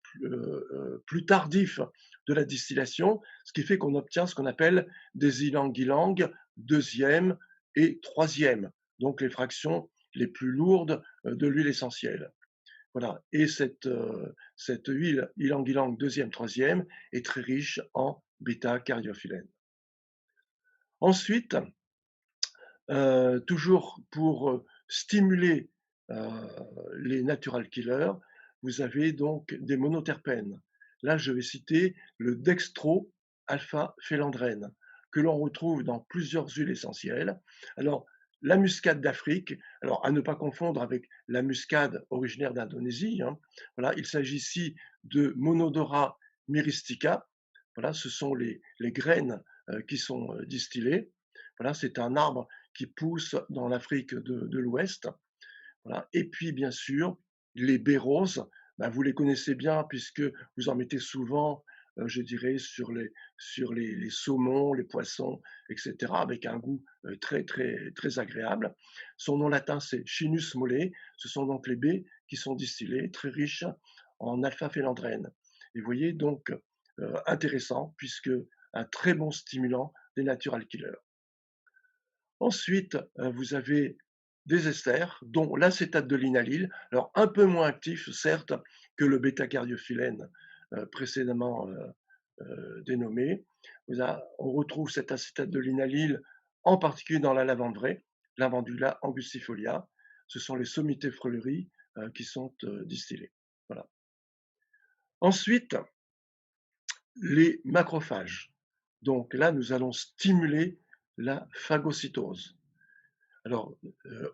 plus tardifs de la distillation, ce qui fait qu'on obtient ce qu'on appelle des ylang-ylang deuxième et troisième, donc les fractions les plus lourdes de l'huile essentielle. Voilà. Et cette huile ylang-ylang deuxième, troisième est très riche en bêta-cariophyllène. Ensuite, toujours pour stimuler les natural killers, vous avez donc des monoterpènes. Là, je vais citer le dextro-alpha-phélandrène, que l'on retrouve dans plusieurs huiles essentielles. Alors, la muscade d'Afrique, alors à ne pas confondre avec la muscade originaire d'Indonésie, hein. Voilà, il s'agit ici de Monodora myristica. Voilà, ce sont les graines qui sont distillées. Voilà, c'est un arbre qui poussent dans l'Afrique de l'Ouest. Voilà. Et puis, bien sûr, les baies roses, ben, vous les connaissez bien puisque vous en mettez souvent, je dirais, sur les saumons, les poissons, etc., avec un goût très, très, très agréable. Son nom latin, c'est Chinus molle. Ce sont donc les baies qui sont distillées, très riches en alpha-phélandrène. Et vous voyez, donc, intéressant, puisque un très bon stimulant des natural killers. Ensuite, vous avez des esters, dont l'acétate de linalyle, alors un peu moins actif, certes, que le bêta-cariophyllène précédemment dénommé. On retrouve cet acétate de linalyle en particulier dans la lavande vraie, Lavandula angustifolia. Ce sont les sommités freuleries qui sont distillées. Voilà. Ensuite, les macrophages. Donc là, nous allons stimuler la phagocytose. Alors,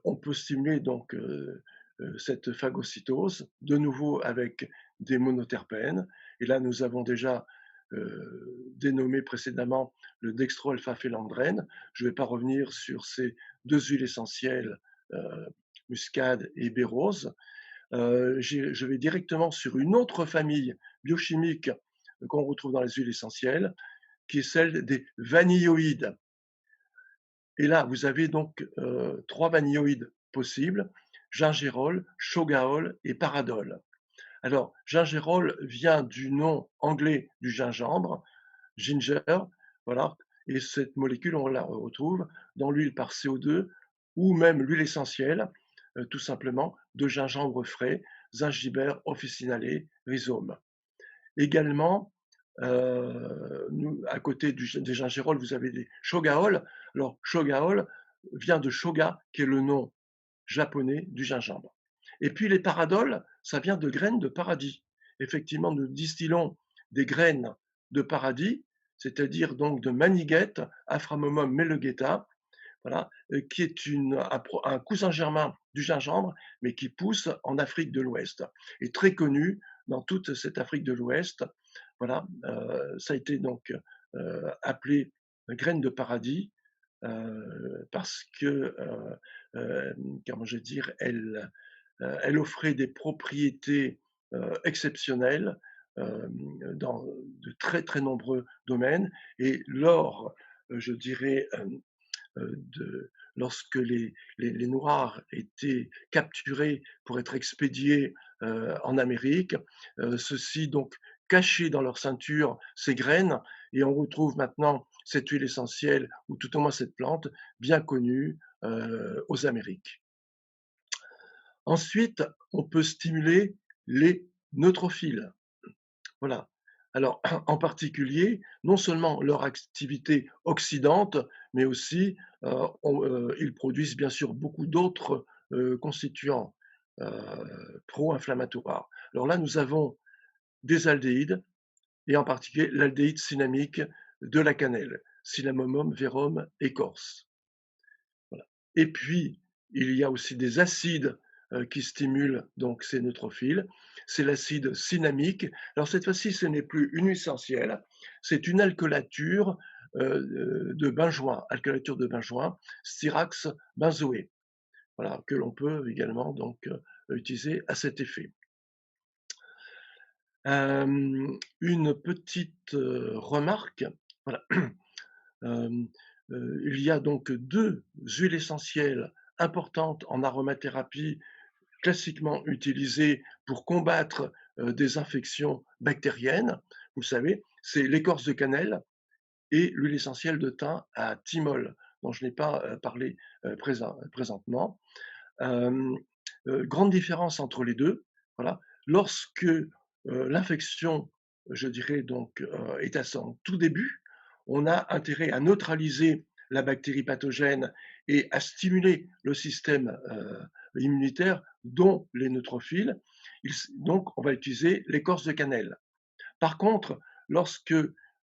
on peut stimuler donc cette phagocytose, de nouveau avec des monoterpènes. Et là, nous avons déjà dénommé précédemment le dextroalpha-phélandrène. Je ne vais pas revenir sur ces deux huiles essentielles, muscade et baie rose. Je vais directement sur une autre famille biochimique qu'on retrouve dans les huiles essentielles, qui est celle des vanilloïdes. Et là, vous avez donc 3 vanilloïdes possibles, gingérol, chogaol et paradol. Alors, gingérol vient du nom anglais du gingembre, ginger, voilà, et cette molécule, on la retrouve dans l'huile par CO2 ou même l'huile essentielle, tout simplement, de gingembre frais, Zingiber officinale rhizome. Également, à côté des gingerols, vous avez des shogaol. Alors, shogaol vient de shoga, qui est le nom japonais du gingembre. Et puis les paradols, ça vient de graines de paradis. effectivement, nous distillons des graines de paradis, c'est-à-dire donc de maniguette, Inframomum melegueta, voilà, qui est un cousin germain du gingembre, mais qui pousse en Afrique de l'Ouest, et très connu dans toute cette Afrique de l'Ouest. Voilà, ça a été donc appelé graine de paradis parce que, comment je vais dire, elle offrait des propriétés exceptionnelles dans de très très nombreux domaines. Et lors, je dirais, lorsque les Noirs étaient capturés pour être expédiés en Amérique, ceux-ci donc cachaient dans leur ceinture ces graines, et on retrouve maintenant cette huile essentielle, ou tout au moins cette plante, bien connue aux Amériques. Ensuite, on peut stimuler les neutrophiles. Voilà. Alors, en particulier, non seulement leur activité oxydante, mais aussi, ils produisent bien sûr beaucoup d'autres constituants pro-inflammatoires. Alors là, nous avons des aldéhydes, et en particulier l'aldéhyde cinnamique de la cannelle, Cinnamomum verum écorce. Voilà. Et puis, il y a aussi des acides qui stimulent donc ces neutrophiles. C'est l'acide cinnamique. Alors cette fois-ci, ce n'est plus une huile essentielle, c'est une alcoolature de benjoin, Styrax benzoé, voilà, que l'on peut également donc utiliser à cet effet. Une petite remarque, voilà. Euh, il y a donc deux huiles essentielles importantes en aromathérapie, classiquement utilisées pour combattre des infections bactériennes. Vous savez, c'est l'écorce de cannelle et l'huile essentielle de thym à thymol, dont je n'ai pas parlé présentement. Euh, Grande différence entre les deux. Voilà. Lorsque l'infection, je dirais donc, est à son tout début, on a intérêt à neutraliser la bactérie pathogène et à stimuler le système immunitaire, dont les neutrophiles. Donc, on va utiliser l'écorce de cannelle. Par contre, lorsque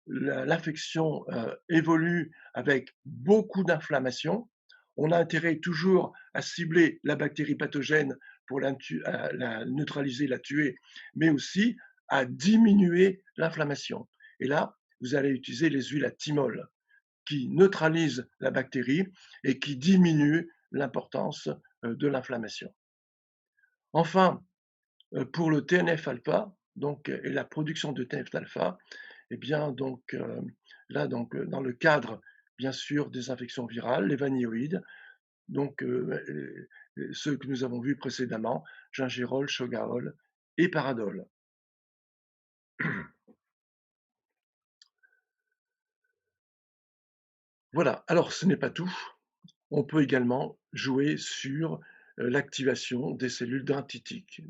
l'infection évolue avec beaucoup d'inflammation, on a intérêt toujours à cibler la bactérie pathogène pour la neutraliser, la tuer, mais aussi à diminuer l'inflammation. Et là, vous allez utiliser les huiles à thymol qui neutralisent la bactérie et qui diminuent l'importance de l'inflammation. Enfin, pour le TNF-alpha, donc, et la production de TNF-alpha, eh bien, donc, là, donc, dans le cadre, bien sûr, des infections virales, les vanilloïdes, donc, ceux que nous avons vus précédemment, gingerol, chogaol et paradol. Voilà, alors ce n'est pas tout. On peut également jouer sur l'activation des cellules dendritiques.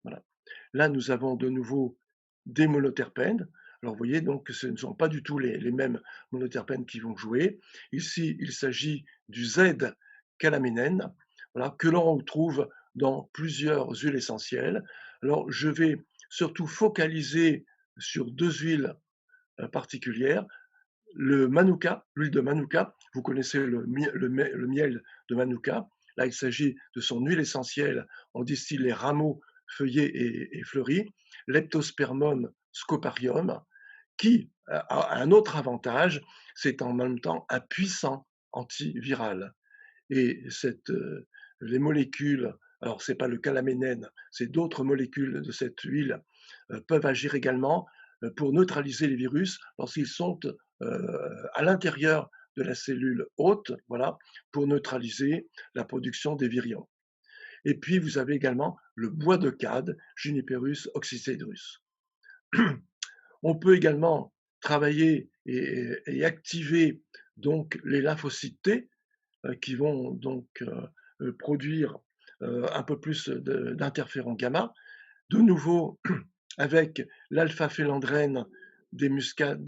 Voilà. Là, nous avons de nouveau des monoterpènes. Alors, vous voyez donc que ce ne sont pas du tout les mêmes monoterpènes qui vont jouer. Ici, il s'agit du Z-calaménène, voilà, que l'on retrouve dans plusieurs huiles essentielles. Alors, je vais surtout focaliser sur deux huiles particulières. Le manuka, l'huile de manuka, vous connaissez le miel de manuka. Là, il s'agit de son huile essentielle. On distille les rameaux feuillés et fleuris, Leptospermum scoparium, qui a un autre avantage, c'est en même temps un puissant antiviral. Et les molécules, alors c'est pas le calaménène, c'est d'autres molécules de cette huile, peuvent agir également pour neutraliser les virus lorsqu'ils sont à l'intérieur de la cellule hôte, voilà, pour neutraliser la production des virions. Et puis vous avez également le bois de cade, Juniperus oxycedrus. On peut également travailler et activer donc les lymphocytes T qui vont donc produire un peu plus d'interférons gamma. De nouveau, avec l'alpha-félandrène des muscades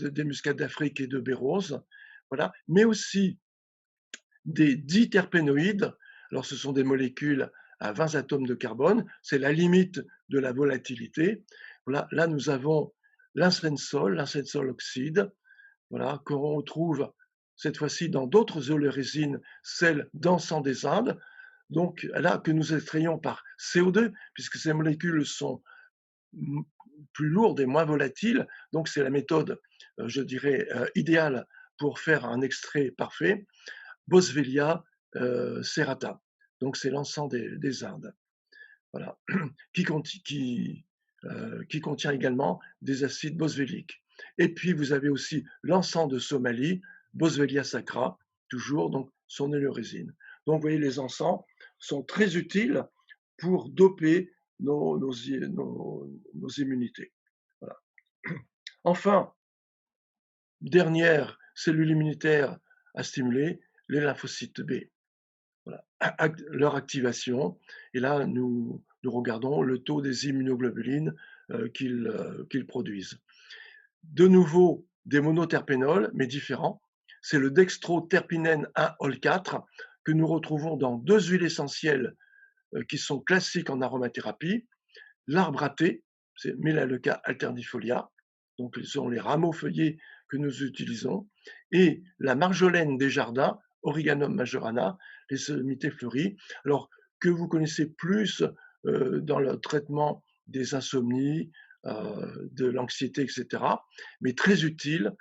d'Afrique et de Bérose, voilà, mais aussi des diterpénoïdes. Alors, ce sont des molécules à 20 atomes de carbone. C'est la limite de la volatilité. Voilà, là, nous avons l'insensol oxyde, voilà, qu'on retrouve cette fois-ci dans d'autres olérésines, celle d'encens des Indes, donc là que nous extrayons par CO2, puisque ces molécules sont plus lourdes et moins volatiles, donc c'est la méthode, je dirais, idéale pour faire un extrait parfait. Boswellia serrata, donc c'est l'encens des Indes, voilà, qui contient également des acides boswelliques. Et puis vous avez aussi l'encens de Somalie, Boswellia sacra, toujours donc son élurésine. Donc vous voyez, les encens sont très utiles pour doper nos immunités. Voilà. Enfin, dernière cellule immunitaire à stimuler, les lymphocytes B. Voilà. Leur activation, et là nous regardons le taux des immunoglobulines qu'ils produisent. De nouveau, des monoterpénols, mais différents. C'est le dextroterpinène 1-ol4 que nous retrouvons dans deux huiles essentielles qui sont classiques en aromathérapie. L'arbre à thé, c'est Melaleuca alternifolia, donc ce sont les rameaux feuillés que nous utilisons, et la marjolaine des jardins, Origanum majorana, les sommité fleuries, alors que vous connaissez plus dans le traitement des insomnies, de l'anxiété, etc., mais très utile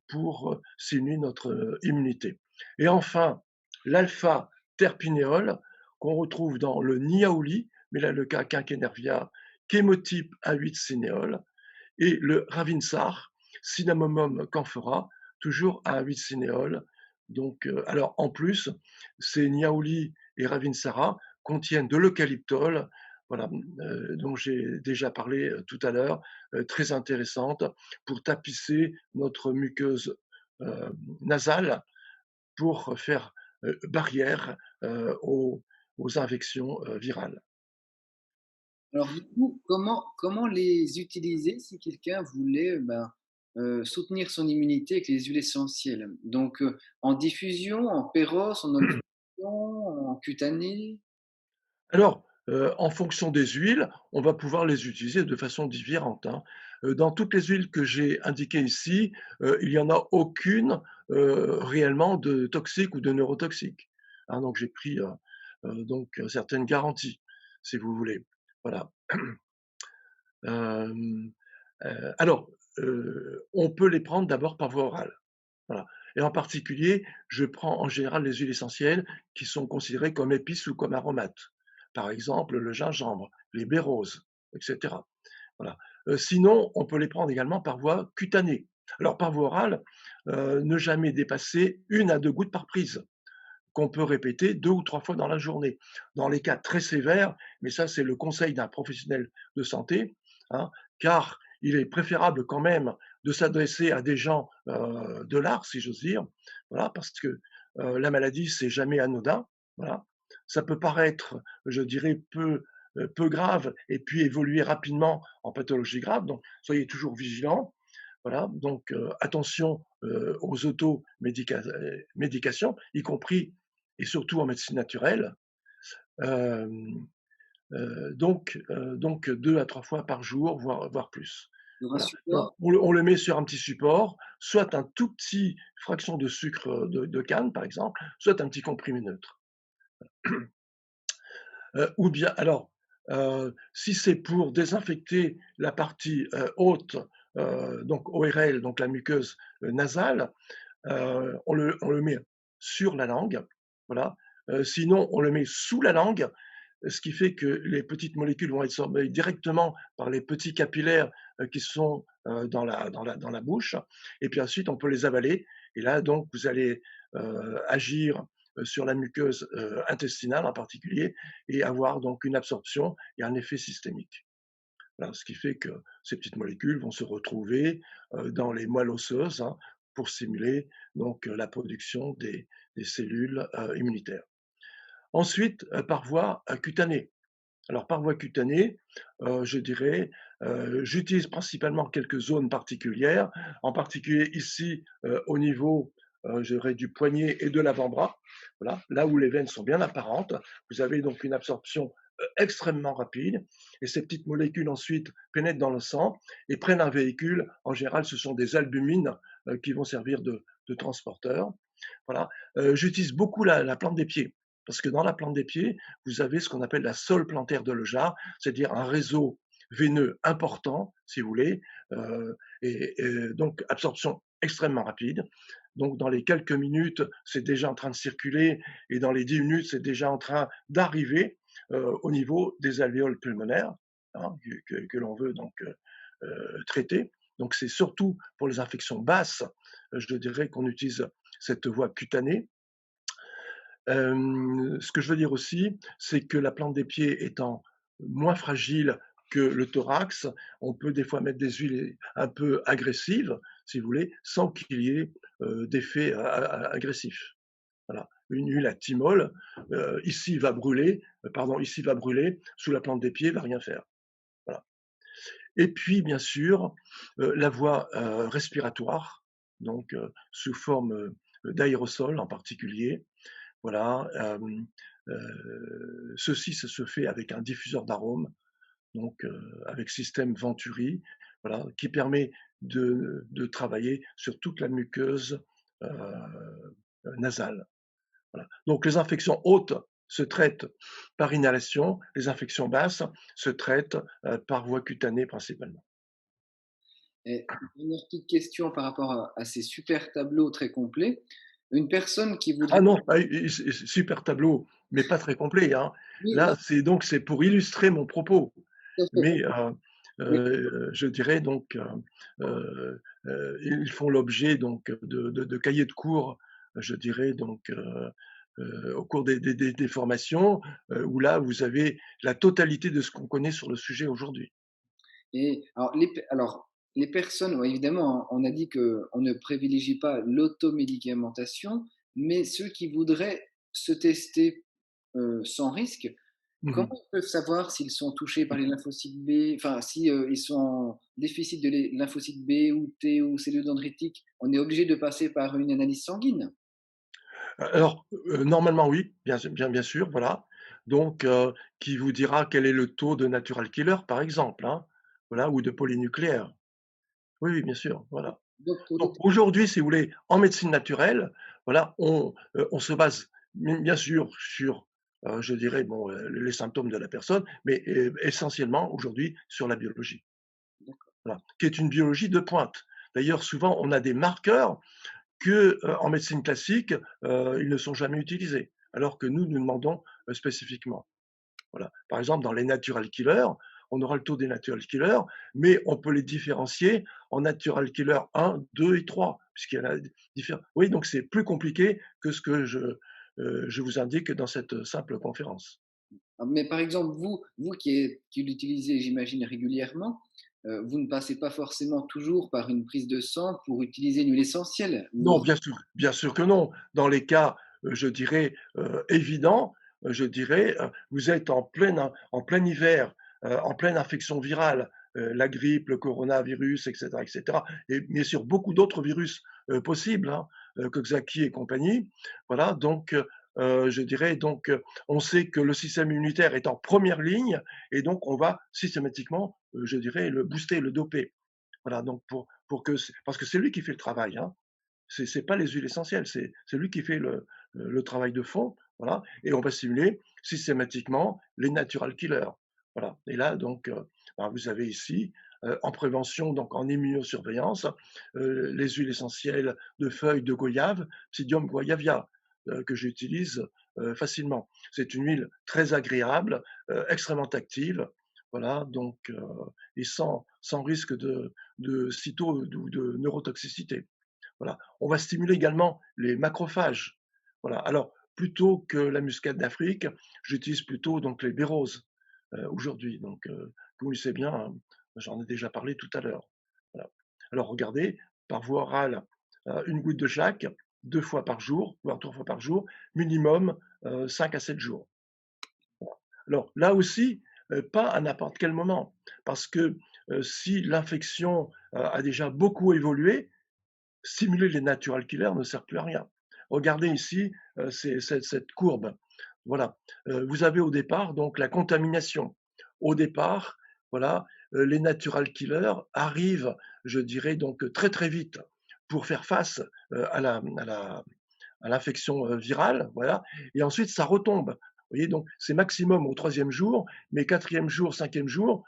pour stimuler notre immunité. Et enfin, l'alpha-terpinéol, qu'on retrouve dans le niaouli, Melaleuca quinquenervia, chémotype A8 cinéole, et le ravinsar, Cinnamomum camphora, toujours A8 cinéole. Donc, alors en plus, ces niaouli et ravinsara contiennent de l'eucalyptol, voilà, dont j'ai déjà parlé tout à l'heure, très intéressante pour tapisser notre muqueuse nasale, pour faire barrière aux infections virales. Alors du coup, comment les utiliser si quelqu'un voulait, soutenir son immunité avec les huiles essentielles? Donc, en diffusion, en péros, en oblition, en cutanée? Alors, en fonction des huiles, on va pouvoir les utiliser de façon différente, hein. Dans toutes les huiles que j'ai indiquées ici, il n'y en a aucune, réellement de toxique ou de neurotoxique, hein, donc j'ai pris, donc certaines garanties, si vous voulez. Voilà. Hem, alors, on peut les prendre d'abord par voie orale, voilà, et en particulier, je prends en général les huiles essentielles qui sont considérées comme épices ou comme aromates. Par exemple, le gingembre, les baies roses, et cetera. Voilà. Sinon, on peut les prendre également par voie cutanée. Alors par voie orale, ne jamais dépasser 1 à 2 gouttes par prise, qu'on peut répéter 2 ou 3 fois dans la journée. Dans les cas très sévères, mais ça c'est le conseil d'un professionnel de santé, hein, car il est préférable quand même de s'adresser à des gens de l'art, si j'ose dire, voilà, parce que la maladie c'est jamais anodin, voilà. Ça peut paraître, je dirais, peu grave et puis évoluer rapidement en pathologie grave, donc soyez toujours vigilants. Voilà, donc attention aux automédications, y compris et surtout en médecine naturelle. Hem, donc 2 à 3 fois par jour, voire plus. Sur un Voilà, donc support? on le met sur un petit support, soit un tout petit fraction de sucre de canne, par exemple, soit un petit comprimé neutre. Ou bien alors, si c'est pour désinfecter la partie, haute, donc ORL, donc la muqueuse, nasale, on le met sur la langue, voilà. Sinon, on le met sous la langue, ce qui fait que les petites molécules vont être absorbées directement par les petits capillaires qui sont dans la bouche. Et puis ensuite, on peut les avaler. Et là, donc, vous allez agir sur la muqueuse intestinale en particulier et avoir donc une absorption et un effet systémique. Voilà, ce qui fait que ces petites molécules vont se retrouver dans les moelles osseuses, hein, pour stimuler donc la production des cellules immunitaires. Ensuite, par voie cutanée. Alors par voie cutanée, je dirais, j'utilise principalement quelques zones particulières, en particulier ici au niveau je dirais, du poignet et de l'avant-bras, voilà, là où les veines sont bien apparentes. Vous avez donc une absorption extrêmement rapide et ces petites molécules ensuite pénètrent dans le sang et prennent un véhicule. En général, ce sont des albumines qui vont servir de transporteurs. Voilà. J'utilise beaucoup la plante des pieds parce que dans la plante des pieds, vous avez ce qu'on appelle la sole plantaire de Lejar, c'est-à-dire un réseau veineux important, si vous voulez, et donc absorption extrêmement rapide. Donc dans les quelques minutes, c'est déjà en train de circuler et dans les 10 minutes, c'est déjà en train d'arriver au niveau des alvéoles pulmonaires, hein, que l'on veut donc traiter. Donc c'est surtout pour les infections basses, je dirais qu'on utilise cette voie cutanée. Ce que je veux dire aussi, c'est que la plante des pieds étant moins fragile que le thorax, on peut des fois mettre des huiles un peu agressives, si vous voulez, sans qu'il y ait d'effet agressif. Voilà. Une huile à thymol, ici va brûler, ici va brûler, sous la plante des pieds, va rien faire. Voilà. Et puis, bien sûr, la voie respiratoire, donc sous forme d'aérosol en particulier, voilà, ceci, ça se fait avec un diffuseur d'arômes, donc avec système Venturi, voilà, qui permet de travailler sur toute la muqueuse nasale. Voilà. Donc les infections hautes se traitent par inhalation, les infections basses se traitent par voie cutanée principalement. Et une dernière petite question par rapport à ces super tableaux très complets. Une personne qui Ah voudrait non, super tableau, mais pas très complet, hein. oui, non, Là, c'est pour illustrer mon propos. tout à fait, Mais mais je dirais donc, ils font l'objet donc de cahiers de cours, je dirais donc, au cours des formations, où là, vous avez la totalité de ce qu'on connaît sur le sujet aujourd'hui. et alors les personnes, ouais, évidemment, hein, on a dit qu'on ne privilégie pas l'automédicamentation, mais ceux qui voudraient se tester, sans risque, comment Mmh. ils peuvent savoir s'ils sont touchés par les lymphocytes B? Enfin, si, ils sont en déficit de les lymphocytes B ou T ou cellules dendritiques, on est obligé de passer par une analyse sanguine? Alors, normalement oui, bien sûr, voilà. Donc, qui vous dira quel est le taux de natural killer, par exemple, hein, voilà, ou de polynucléaire. Oui, oui, bien sûr, voilà. Donc pour Donc détecter aujourd'hui, si vous voulez, en médecine naturelle, voilà, on se base bien sûr sur, je dirais, bon, les symptômes de la personne, mais essentiellement aujourd'hui sur la biologie, voilà, qui est une biologie de pointe. D'ailleurs, souvent, on a des marqueurs que, en médecine classique, ils ne sont jamais utilisés, alors que nous demandons, spécifiquement. Voilà. Par exemple, dans les natural killers, on aura le taux des natural killers, mais on peut les différencier en natural killer 1, 2 et 3, puisqu'il y en a différents. Oui, donc c'est plus compliqué que ce que je vous indique dans cette simple conférence. mais par exemple, vous qui l'utilisez, j'imagine, régulièrement, vous ne passez pas forcément toujours par une prise de sang pour utiliser une huile essentielle? Non, Vous bien sûr que non. Dans les cas, je dirais, évidents, je dirais, vous êtes en plein hiver, en pleine infection virale, la grippe, le coronavirus et cetera et bien sûr beaucoup d'autres virus, possibles, hein, Coxsackie et compagnie. Voilà donc je dirais donc, on sait que le système immunitaire est en première ligne et donc on va systématiquement, je dirais, le booster, le doper. Voilà donc pour que parce que c'est lui qui fait le travail, hein. C'est pas les huiles essentielles, c'est lui qui fait le travail de fond, voilà et on va stimuler systématiquement les natural killers, voilà et là donc ben, vous avez ici, en prévention, donc en immunosurveillance, les huiles essentielles de feuilles de goyave, Psyllium guayavia, que j'utilise, facilement. C'est une huile très agréable, extrêmement active, voilà donc et sans risque de cyto ou de neurotoxicité. Voilà. On va stimuler également les macrophages. Voilà. Alors, plutôt que la muscade d'Afrique, j'utilise plutôt donc les béroses aujourd'hui. Donc, vous connaissez bien, hein, j'en ai déjà parlé tout à l'heure. Voilà. Alors, regardez, par voie orale, une goutte de chaque, 2 fois par jour, voire 3 fois par jour, minimum 5 à 7 jours. Alors, là aussi, pas à n'importe quel moment, parce que si l'infection a déjà beaucoup évolué, stimuler les natural killers ne sert plus à rien. Regardez ici cette courbe. Voilà. Vous avez au départ donc la contamination. Au départ, voilà, les natural killers arrivent, je dirais donc très très vite pour faire face à l'infection virale, voilà, et ensuite ça retombe. Vous voyez, donc c'est maximum au troisième jour, mais quatrième jour, cinquième jour,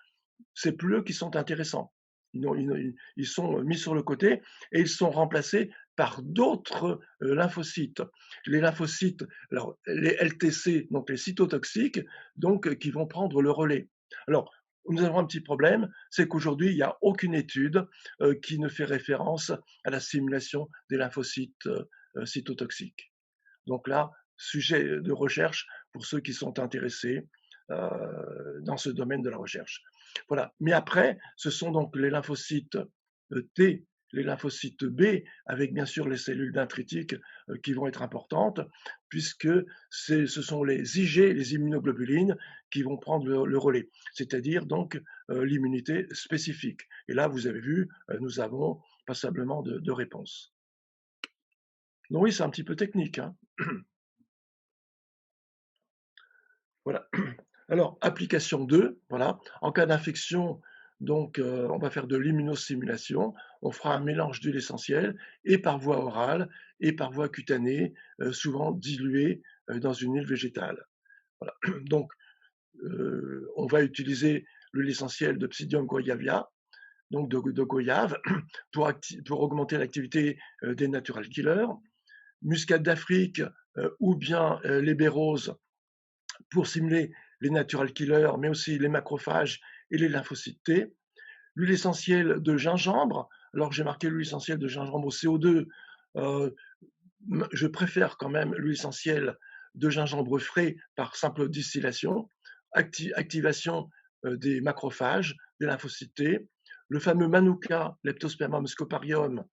c'est plus eux qui sont intéressants. Ils sont mis sur le côté et ils sont remplacés par d'autres lymphocytes. Les lymphocytes, alors les LTC, donc les cytotoxiques, donc qui vont prendre le relais. Alors, nous avons un petit problème, c'est qu'aujourd'hui, il n'y a aucune étude qui ne fait référence à la stimulation des lymphocytes cytotoxiques. Donc là, sujet de recherche pour ceux qui sont intéressés dans ce domaine de la recherche. Voilà. Mais après, ce sont donc les lymphocytes T, les lymphocytes B, avec bien sûr les cellules dendritiques qui vont être importantes, puisque ce sont les IG, les immunoglobulines, qui vont prendre le relais, c'est-à-dire donc l'immunité spécifique. Et là, vous avez vu, nous avons passablement de réponses. Donc oui, c'est un petit peu technique, hein. Voilà. Alors, application 2, voilà. En cas d'infection, donc, on va faire de l'immunostimulation. On fera un mélange d'huile essentielle et par voie orale et par voie cutanée, souvent diluée dans une huile végétale. Voilà. Donc, on va utiliser l'huile essentielle de Psyllium guayavia, donc de goyave, pour augmenter l'activité des natural killers. Muscade d'Afrique ou bien les béroses pour simuler les natural killers, mais aussi les macrophages et les lymphocytes T. L'huile essentielle de gingembre, alors j'ai marqué l'huile essentielle de gingembre au CO2, euh, je préfère quand même l'huile essentielle de gingembre frais par simple distillation, activation des macrophages, des lymphocytes T, le fameux Manuka, Leptospermum scoparium,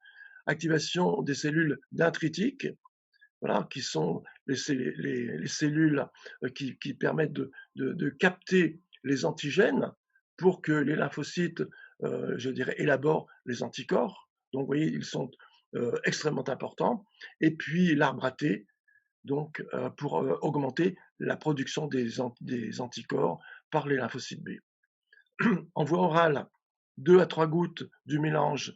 activation des cellules dendritiques, voilà, qui sont les cellules qui permettent de capter les antigènes pour que les lymphocytes, je dirais, élaborent les anticorps. Donc, vous voyez, ils sont extrêmement importants. Et puis, l'arbre à thé, donc, pour augmenter la production des anticorps par les lymphocytes B. En voie orale, 2 à 3 gouttes du mélange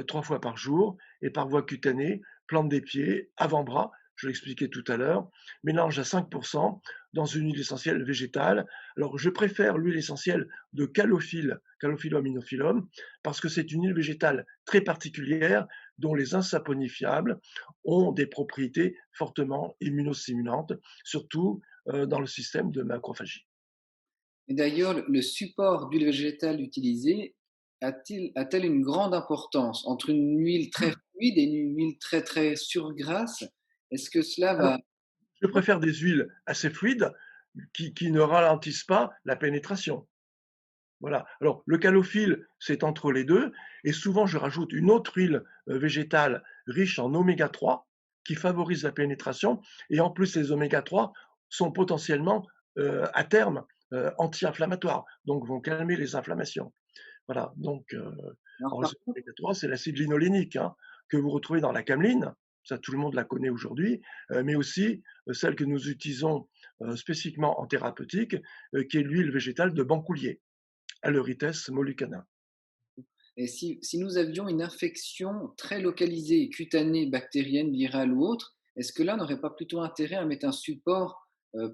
3 fois par jour et par voie cutanée, plante des pieds, avant-bras, je l'expliquais tout à l'heure, mélange à 5% dans une huile essentielle végétale. Alors, je préfère l'huile essentielle de Calophyllum inophyllum, parce que c'est une huile végétale très particulière dont les insaponifiables ont des propriétés fortement immunostimulantes, surtout dans le système de macrophagie. Et d'ailleurs, le support d'huile végétale utilisée a-t-elle une grande importance entre une huile très fluide et une huile très, très surgrasse? Est-ce que cela Alors, va je préfère des huiles assez fluides qui ne ralentissent pas la pénétration. Voilà. Alors, le calophylle, c'est entre les deux. Et souvent, je rajoute une autre huile végétale riche en oméga 3 qui favorise la pénétration. Et en plus, les oméga 3 sont potentiellement, à terme, anti-inflammatoires, donc vont calmer les inflammations. Voilà. Donc, alors alors, par les oméga 3, c'est l'acide linolénique hein, que vous retrouvez dans la cameline. Ça, tout le monde la connaît aujourd'hui, mais aussi celle que nous utilisons spécifiquement en thérapeutique, qui est l'huile végétale de Bancoulier. Alerites mollucana. et si nous avions une infection très localisée, cutanée, bactérienne, virale ou autre, est-ce que là, on n'aurait pas plutôt intérêt à mettre un support,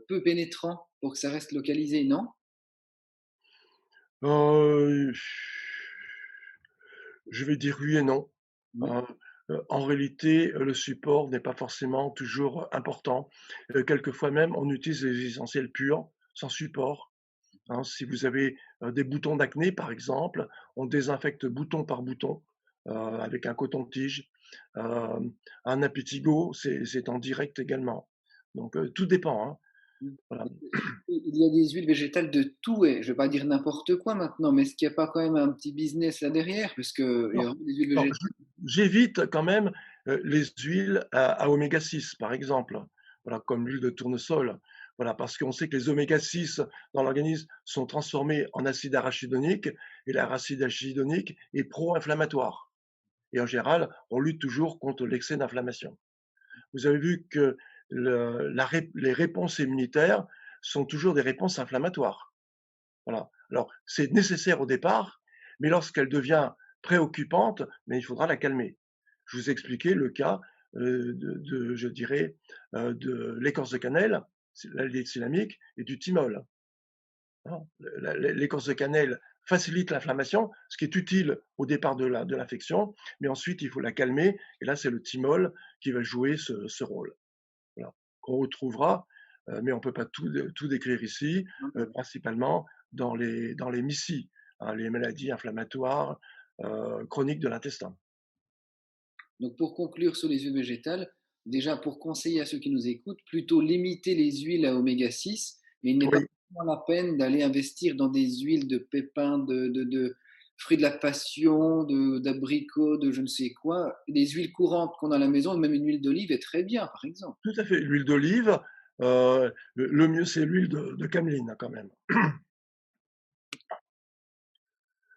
peu pénétrant pour que ça reste localisé, non? Euh, je vais dire oui et non. Oui. Euh, En réalité, le support n'est pas forcément toujours important. Quelquefois même, on utilise les essentiels purs, sans support. Hein. Si vous avez des boutons d'acné, par exemple, on désinfecte bouton par bouton avec un coton-tige. Euh, un impétigo, c'est en direct également. Donc, tout dépend. Hein. Mmh. Voilà. Il y a des huiles végétales de tout et je vais pas dire n'importe quoi maintenant, mais est-ce qu'il y a pas quand même un petit business là derrière? Parce qu'il y a Alors, vraiment des huiles alors, végétales. j'évite quand même les huiles à oméga 6, par exemple, voilà, comme l'huile de tournesol, voilà, parce qu'on sait que les oméga 6 dans l'organisme sont transformés en acide arachidonique et l'acide arachidonique est pro-inflammatoire. et en général, on lutte toujours contre l'excès d'inflammation. Vous avez vu que les réponses immunitaires sont toujours des réponses inflammatoires. Voilà. Alors, c'est nécessaire au départ, mais lorsqu'elle devient préoccupante, mais il faudra la calmer. Je vous ai expliqué le cas je dirais, de l'écorce de cannelle, l'aldéhyde cynamique, et du thymol. Hein. L'écorce de cannelle facilite l'inflammation, ce qui est utile au départ de l'infection, mais ensuite il faut la calmer, et là c'est le thymol qui va jouer ce rôle. Voilà. Qu'on retrouvera, mais on ne peut pas tout décrire ici, principalement dans les MICI, hein, les maladies inflammatoires chroniques de l'intestin. Donc pour conclure sur les huiles végétales, déjà pour conseiller à ceux qui nous écoutent, plutôt limiter les huiles à oméga 6, mais il n'est pas Oui, vraiment la peine d'aller investir dans des huiles de pépins, de fruits de la passion, d'abricots, de je ne sais quoi. Les huiles courantes qu'on a à la maison, même une huile d'olive est très bien, par exemple. tout à fait. L'huile d'olive, le mieux c'est l'huile de cameline quand même.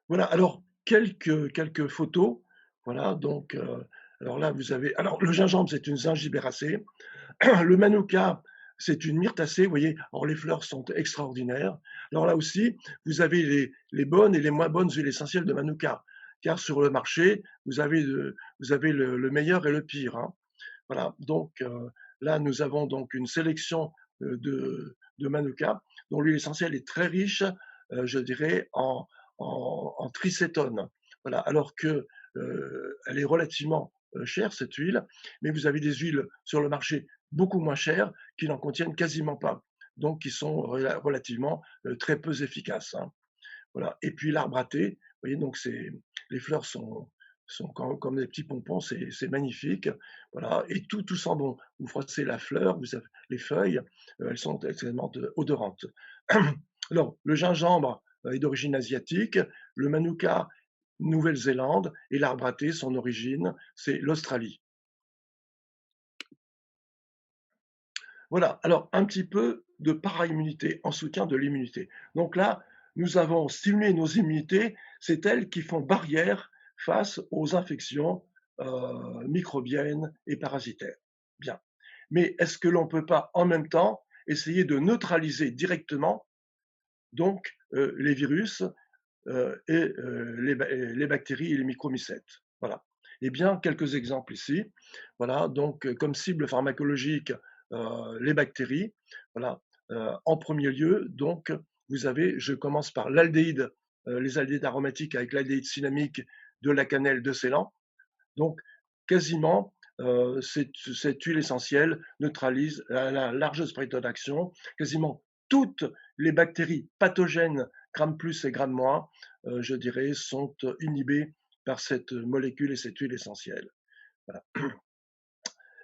Voilà, alors quelques photos. Voilà, donc alors là vous avez alors le gingembre, c'est une gingibéracée. Le manuka, c'est une myrtacée, vous voyez, alors les fleurs sont extraordinaires. Alors là aussi, vous avez les bonnes et les moins bonnes huiles essentielles de manuka, car sur le marché, vous avez le meilleur et le pire, hein. Voilà, donc là, nous avons donc une sélection de manuka, dont l'huile essentielle est très riche, je dirais, en tricétone. Voilà, alors que elle est relativement chère, cette huile, mais vous avez des huiles sur le marché beaucoup moins chères qui n'en contiennent quasiment pas, donc qui sont relativement très peu efficaces, hein. Voilà. Et puis l'arbre à thé, vous voyez, donc les fleurs sont comme des petits pompons, c'est magnifique. Voilà. Et tout sent bon. Vous froissez la fleur, vous avez les feuilles, elles sont extrêmement odorantes. Alors, le gingembre est d'origine asiatique, le manuka, Nouvelle-Zélande, et l'arbre à thé, son origine, c'est l'Australie. Voilà, alors un petit peu de para-immunité en soutien de l'immunité. Donc là, nous avons stimulé nos immunités, c'est elles qui font barrière face aux infections microbiennes et parasitaires. Bien. Mais est-ce que l'on ne peut pas en même temps essayer de neutraliser directement donc les virus les bactéries et les micromycètes? Voilà. Eh bien, quelques exemples ici. Voilà, donc comme cible pharmacologique, les bactéries. Voilà. En premier lieu, donc, vous avez, je commence par l'aldéhyde, les aldéhydes aromatiques avec l'aldéhyde cynamique de la cannelle de Ceylan. Donc, quasiment, cette huile essentielle neutralise la large spectre d'action. Quasiment toutes les bactéries pathogènes, gram plus et gram moins, je dirais, sont inhibées par cette molécule et cette huile essentielle. Voilà.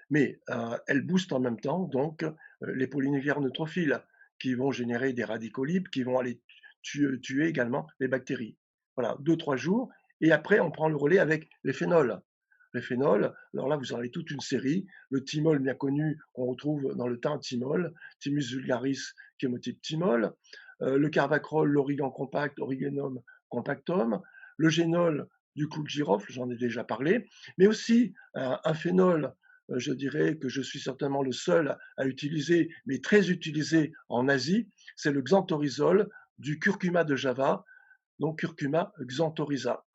Mais elle booste en même temps donc les polynucléaires neutrophiles qui vont générer des radicaux libres qui vont aller tuer également les bactéries. Voilà, 2-3 jours. Et après, on prend le relais avec les phénols. Les phénols, alors là, vous en avez toute une série. Le thymol, bien connu, qu'on retrouve dans le thym thymol, Thymus vulgaris, chémotype thymol. Le carvacrol, l'origan compact, Origanum compactum. Le génol, du clou de girofle, j'en ai déjà parlé. Mais aussi un phénol, je dirais que je suis certainement le seul à utiliser, mais très utilisé en Asie, c'est le xanthorizol du curcuma de Java, donc curcuma xanthorhiza,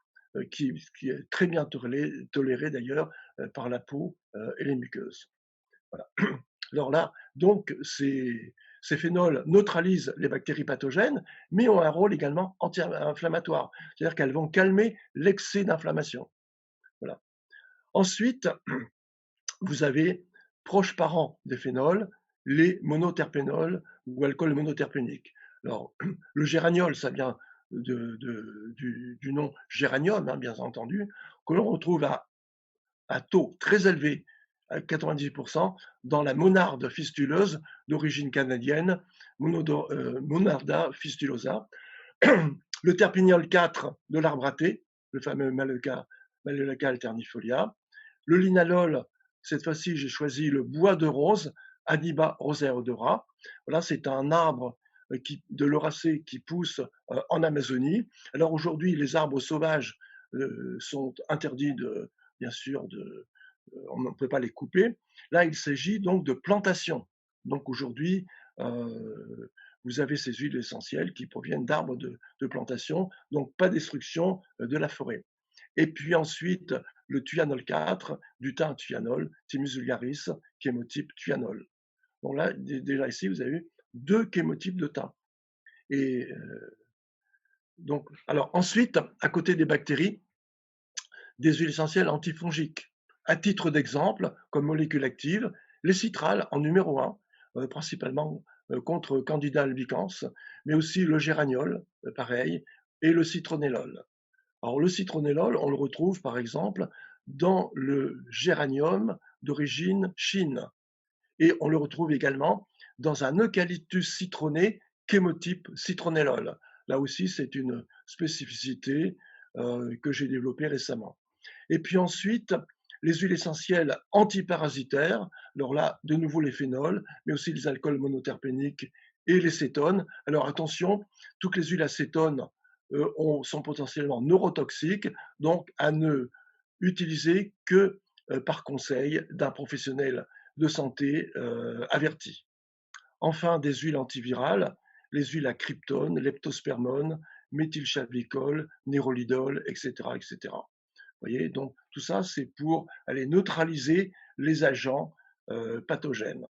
qui est très bien toléré d'ailleurs par la peau et les muqueuses. Voilà. Alors là, donc, ces phénols neutralisent les bactéries pathogènes, mais ont un rôle également anti-inflammatoire, c'est-à-dire qu'elles vont calmer l'excès d'inflammation. Voilà. Ensuite, vous avez, proches parents des phénols, les monoterpénols ou alcool monoterpéniques. Alors, le géraniol, ça vient du nom géranium, hein, bien entendu, que l'on retrouve à taux très élevé, à 90%, dans la monarde fistuleuse d'origine canadienne, Monarda fistulosa. Le terpignol 4 de l'arbre à thé, le fameux Maleuca alternifolia. Le linalol, cette fois-ci, j'ai choisi le bois de rose, Aniba roseodora. Voilà, c'est un arbre de l'Euracée qui pousse en Amazonie. Alors aujourd'hui, les arbres sauvages sont interdits bien sûr, on ne peut pas les couper. Là, il s'agit donc de plantation. Donc aujourd'hui, vous avez ces huiles essentielles qui proviennent d'arbres de plantation, donc pas destruction de la forêt. Et puis ensuite, le thuanol 4, du thym thuanol, Thymus vulgaris, chémotype thuanol. Donc là, déjà ici, vous avez eu deux chémotypes de thym. Et donc, alors ensuite, à côté des bactéries, des huiles essentielles antifongiques. À titre d'exemple, comme molécule active, les citrales en numéro 1, principalement contre Candida albicans, mais aussi le géraniol, pareil, et le citronellol. Alors le citronellol, on le retrouve par exemple dans le géranium d'origine Chine, et on le retrouve également dans un eucalyptus citronné chémotype citronellol. Là aussi, c'est une spécificité que j'ai développée récemment. Et puis ensuite, les huiles essentielles antiparasitaires, alors là, de nouveau les phénols, mais aussi les alcools monoterpéniques et les cétones. Alors attention, toutes les huiles acétones sont potentiellement neurotoxiques, donc à ne utiliser que par conseil d'un professionnel de santé averti. Enfin, des huiles antivirales, les huiles à kryptone, leptospermone, méthylchavicol, nérolidol, etc., etc. Vous voyez, donc tout ça, c'est pour aller neutraliser les agents pathogènes.